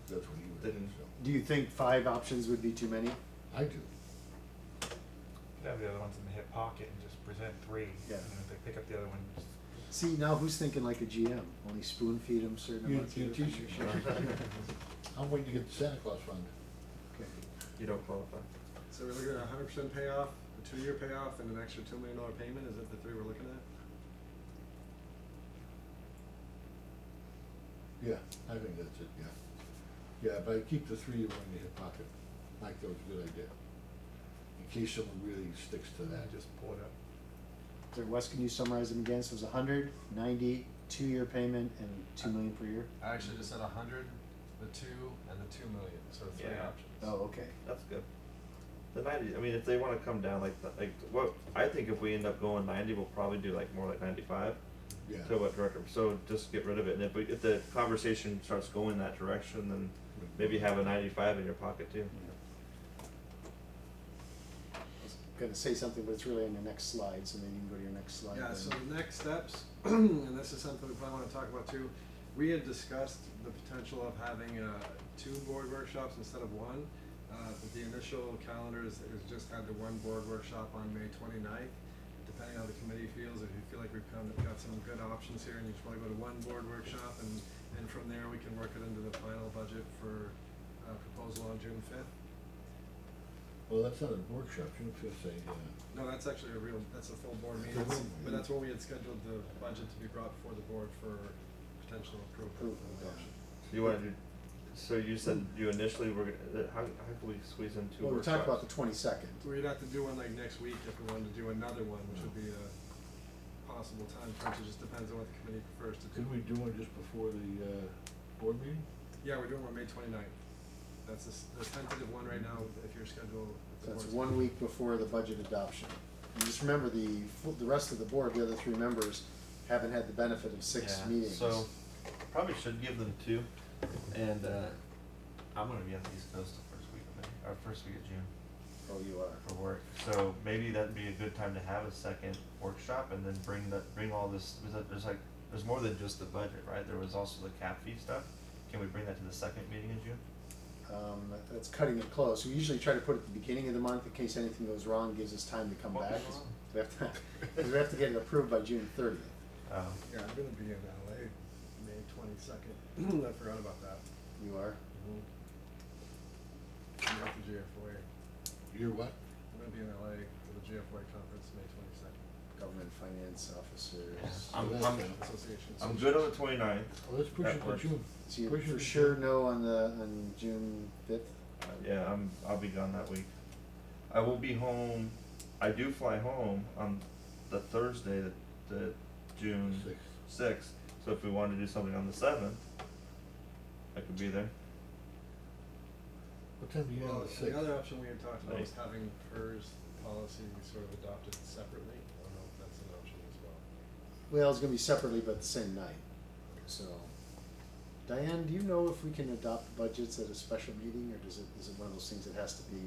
That's what he would think, Didn't- so. Do you think 5 options would be too many? I do. Could have the other ones in the hip pocket and just present 3. Yeah. And if they pick up the other one, just See, now who's thinking like a GM? Only spoon feed them certain You, amounts you of teach your I'm waiting to get the Santa Claus fund. Okay. You don't qualify. So we're looking at a 100% payoff, a 2-year payoff, and an extra $2 million payment, is that the 3 we're looking at? Yeah, I think that's it, yeah. Yeah, but I keep the 3-year one in the hip pocket. Mike, that was a good idea. In case someone really sticks to that. just pull it up. So Wes, can you summarize them again? So it was 100, 90, 2-year payment, and 2 million per year? I actually just said 100, the 2, and the 2 million, so 3 Yeah. options. Oh, okay. That's good. The 90, I mean, if they wanna come down like what, I think if we end up going 90, we'll probably do like more like 95. Yeah. To what director, so just get rid of it, and if the conversation starts going that direction, then maybe have a 95 in your pocket too. I was gonna say something, but it's really on the next slide, so maybe you can go to your next slide. Yeah, then. so the next steps, and this is something we probably wanna talk about too, we had discussed the potential of having 2 board workshops instead of 1. But the initial calendar is just had the 1 board workshop on May 29th. Depending on how the committee feels, if you feel like we've got some good options here and you just wanna go to 1 board workshop, and from there we can work it into the final budget for proposal on June 5th. Well, that's not a workshop, you don't feel say, No, that's actually that's a full board It's meeting, a full but meeting. that's when we had scheduled the budget to be brought before the board for potential approval and adoption. You wanna do, so you said you initially were, how can we squeeze in 2 Well, we workshops? talked about the 22nd. We'd have to do one like next week if we wanted to do another one, which would be a possible time crunch, it just depends on what the committee prefers to do. couldn't we do one just before the, board meeting? Yeah, we're doing one May 29th. That's the tentative one right now, if your schedule. if the That's board's- 1 week before the budget adoption. And just remember, the rest of the board, the other 3 members, haven't had the benefit of 6 Yeah, meetings. So, probably should give them 2, and, I'm gonna be on the East Coast the first week of May, or first week of June Oh, you are. for work, so maybe that'd be a good time to have a second workshop and then bring all this, there's more than just the budget, right? There was also the cap fee stuff. Can we bring that to the second meeting in June? That's cutting it close. We usually try to put it at the beginning of the month in case anything goes wrong, gives us time to come What back. was wrong? We have to, because we have to get it approved by June 30th. Yeah, I'm gonna be in LA May 22nd. I forgot about that. You are? I'm at the GFOA. You're what? I'm gonna be in LA for the GFOA conference May 22nd. Government finance officers. I'm, that's I'm, fine. Association. I'm good on the 29th. Well, let's push That it to works. June. So you Push it for to sure June. no on June 5th? Yeah, I'll be gone that week. I will be home, I do fly home on the Thursday, the June 6th, so if we wanted to do something on the 7th, I could be there. What time do you get on Well, the the 6th? other option we had talked about was Late. having PERS policy sort of adopted separately. I don't know if that's an option as well. Well, it's gonna be separately but the same night, so. Diane, do you know if we can adopt budgets at a special meeting, or is it one of those things that has to be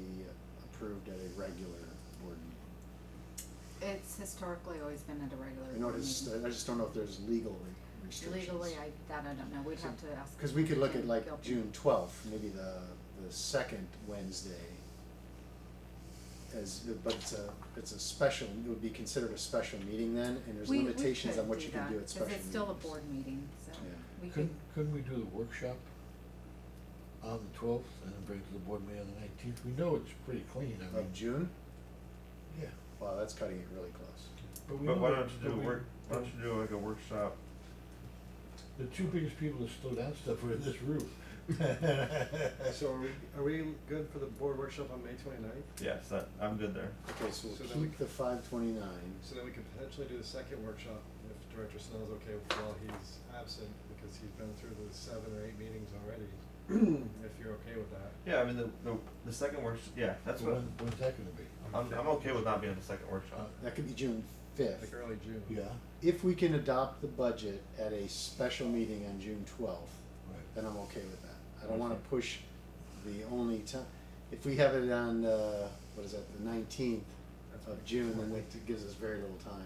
approved at a regular board meeting? It's historically always been at a regular I know board it's, meeting. I just don't know if there's legal restrictions. Legally, I don't know, we'd have to ask. Cause we could look at like Gilpin. June 12th, maybe the second Wednesday. But it's a special, it would be considered a special meeting then, and there's We limitations could on what you can that, do at special meetings. Cause it's still a board meeting, so Yeah. we could, Couldn't we do the workshop on the 12th and then bring it to the board meeting on the 19th? We know it's pretty clean, I mean. Of June? Yeah. Wow, that's cutting it really close. But we But know why that- don't you but do we- why don't you do like a workshop? The two biggest people that slow down stuff are in this room. So are we good for the board workshop on May 29th? Yes, I'm good there. Okay, so So we'll then we keep the 529. So then we could potentially do the second workshop if Director Snell's okay while he's absent, because he's been through the 7 or 8 meetings already. If you're okay with that. Yeah, I mean the second workshop. Yeah, that's what. When's that gonna be? I'm okay with not being the second workshop. That could be June 5th. Like early June. Yeah, If we can adopt the budget at a special meeting on June 12th, right. then I'm okay with that. I don't wanna push the only time, if we have it on, what is that, the 19th of June, then it gives us very little time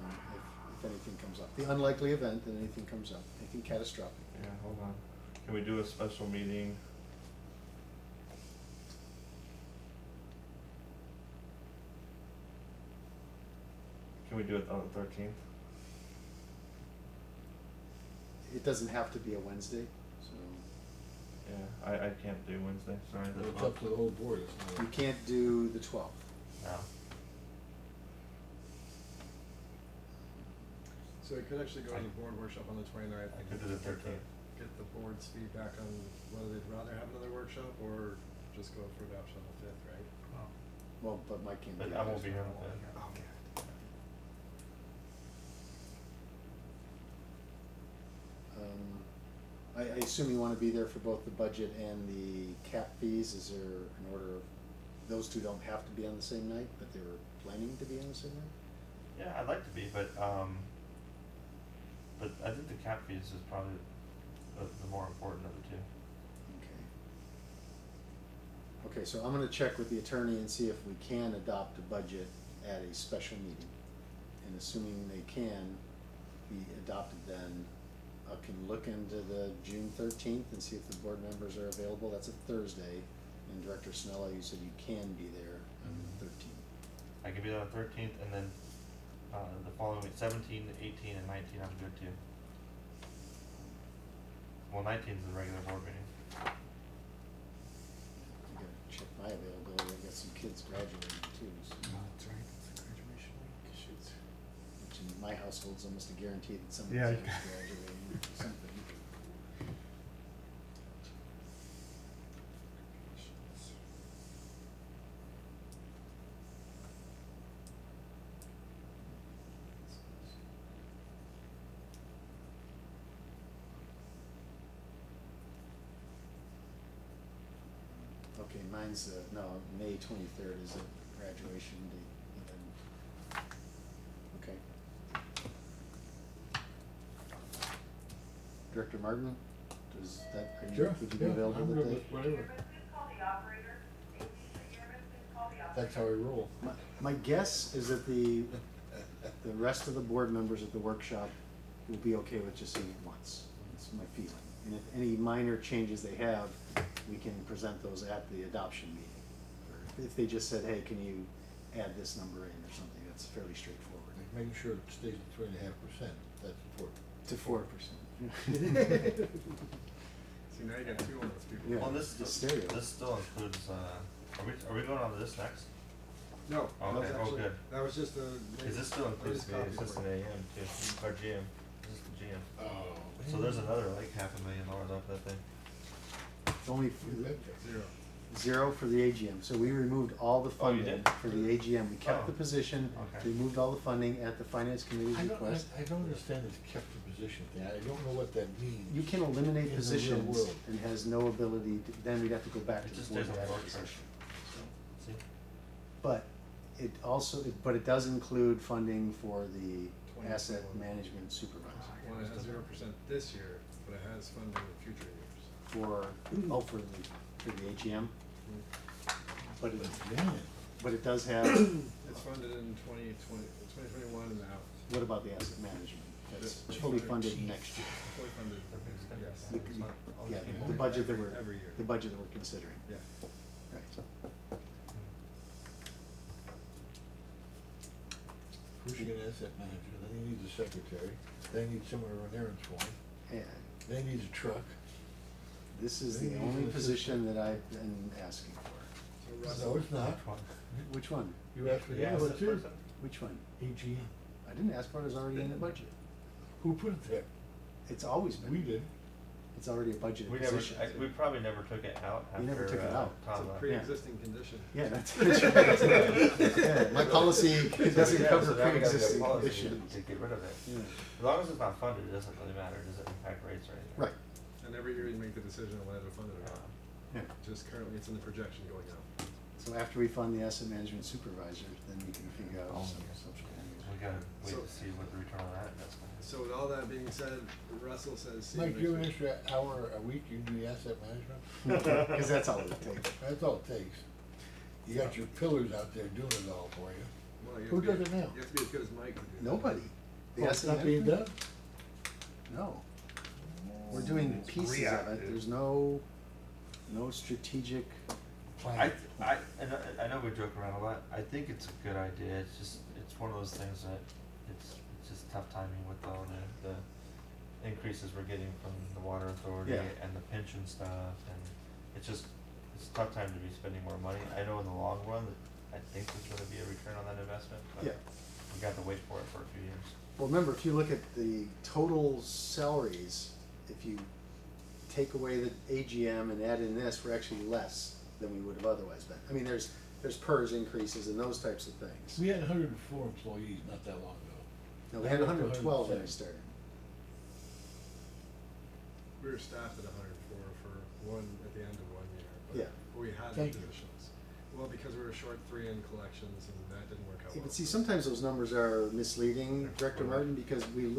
if anything comes up. The unlikely event that anything comes up, anything catastrophic. Yeah, hold on. Can we do a special meeting? Can we do it on the 13th? It doesn't have to be a Wednesday, so Yeah, I can't do Wednesday. Sorry. Well, it's up to the whole board. It's we not- can't do the 12th. No. So we could actually go to the board workshop on the 29th. I could do the 13th. Get the board's feedback on whether they'd rather have another workshop or just go for adoption on the 5th, right? Well, but Mike can't be But there. I won't be here on the 5th. Okay. I assume you wanna be there for both the budget and the cap fees. Is there an order of, those two don't have to be on the same night, but they were planning to be on the same night? Yeah, I'd like to be, but I think the cap fees is probably the more important of the two. Okay. Okay, so I'm gonna check with the attorney and see if we can adopt a budget at a special meeting. And assuming they can be adopted, then I can look into the June 13th and see if the board members are available. That's a Thursday. And Director Snella, you said you can be there on the 13th. I could be there on the 13th, and then the following week, 17, 18, and 19, I'm good too. Well, 19 is the regular board meeting. I gotta check my availability. I've got some kids graduating too, so. That's right, it's a graduation week, shoot. Which in my household's almost a guarantee that somebody's Yeah, always graduating or something. Okay, mine's, May 23rd is a graduation date, and then, okay. Director Martin, does that, would you be Yeah, available I'm that good day? with whatever. That's how we roll. My guess is that the rest of the board members at the workshop will be okay with just seeing it once. That's my feeling. And if any minor changes they have, we can present those at the adoption meeting. Or if they just said, hey, can you add this number in or something, that's fairly straightforward. Like making sure it stays at 2.5%, that's important. To 4%. See, now you got 2 on those people. Yeah. Well, this the stereo. this still includes. Are we going on to this next? No, that was Okay, oh, actually, good. that was just a. Because this still includes latest the copy assistant for it. AM too, or GM. This is the GM. Oh. So there's another like $500,000 off that thing. Only You betcha. 0. 0 for the AGM, so we removed all the Oh, you funding did? for the AGM, we kept Oh. the position, Okay. removed all the funding at the finance committee's I don't, request. I don't understand this kept the position thing, I don't know what that means. You can eliminate in the real positions world. and has no ability to, then we'd have to go back It to just the board stays to on add the a board position. See? But it also, but it does include funding for the 2021. asset management supervisor. Well, it has 0% this year, but it has funding in future years. For, for the AGM, but it, Yeah. but it does have It's funded in 2021 and out. What about the asset management? That's It's fully funded. funded next year. Fully funded, yes. The- It's not- Yeah, the budget that we're, Every year. the budget that we're considering. Yeah. Right. Who's your asset manager? Then he needs a secretary, then he needs someone to run errands for him, And then he needs a truck. this is Maybe the he's only an position assistant. that I've been asking for. So No, Russell, it's not. Which one? You asked for the Yeah, other that's too. person. Which one? AGM. I didn't ask for it, it was already in the budget. Who put it there? It's always been. We did. It's already a budgeted We never, position. we probably never took it out after, We never took it out. it's Tom a left. pre-existing condition. Yeah, that's right. Yeah, my policy doesn't Yeah, cover so now we gotta get a pre-existing policy conditions. To get rid of it. Yeah. As long as it's not funded, it doesn't really matter, does it impact rates or anything? Right, And every year you make the decision on whether to fund it or not. yeah. Just currently, it's in the projection going out. So after we fund the asset management supervisor, then we can figure out Oh, some. yeah. We gotta wait So- to see what the return on that investment is. So with all that being said, Russell says, see you Mike, next you an week. extra hour a week, you do the asset management? Because that's all it takes. That's all it takes. You got your pillars out there doing it all for you. Well, you have Who to be- does it now? You have to be as good as Mike to do that. Nobody. The Oh, it's asset not being management? done? No. We're doing It's pieces of it, reactive. there's no strategic, I know we joke around a lot, I think it's a good idea, it's just, it's one of those things that it's just tough timing with all the increases we're getting from the water authority Yeah. and the pension stuff, and it's just, it's a tough time to be spending more money. I know in the long run, I think there's gonna be a return on that investment, but Yeah. we got to wait for it for a few years. well, remember, if you look at the total salaries, if you take away the AGM and add in this, we're actually less than we would have otherwise been. I mean, there's PERS increases and those types of things. We had 104 employees not that long ago. No, we had Now we're up to 112 when I 107. started. We were staffed at 104 for one, at the end of 1 year. But Yeah. We had the Thank you. positions. Well, because we were short 3 in collections and that didn't work out Yeah, well. but see, sometimes those numbers are misleading, Director Martin, because we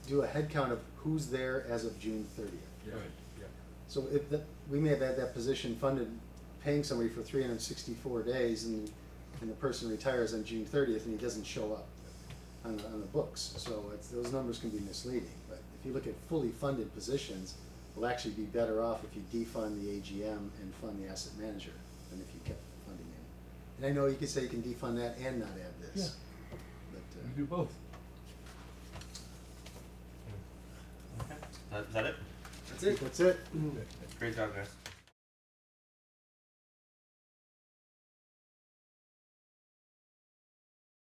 do a head count of who's there as of June 30th. Yeah, Right. yeah. So if that, we may have had that position funded, paying somebody for 364 days, and the person retires on June 30th, and he doesn't show up on the books. So those numbers can be misleading. But if you look at fully funded positions, we'll actually be better off if you defund the AGM and fund the asset manager than if you kept funding him. And I know you could say you can defund that and not add this. But, You do both. Okay, is that it? That's it. That's it. Great job, guys.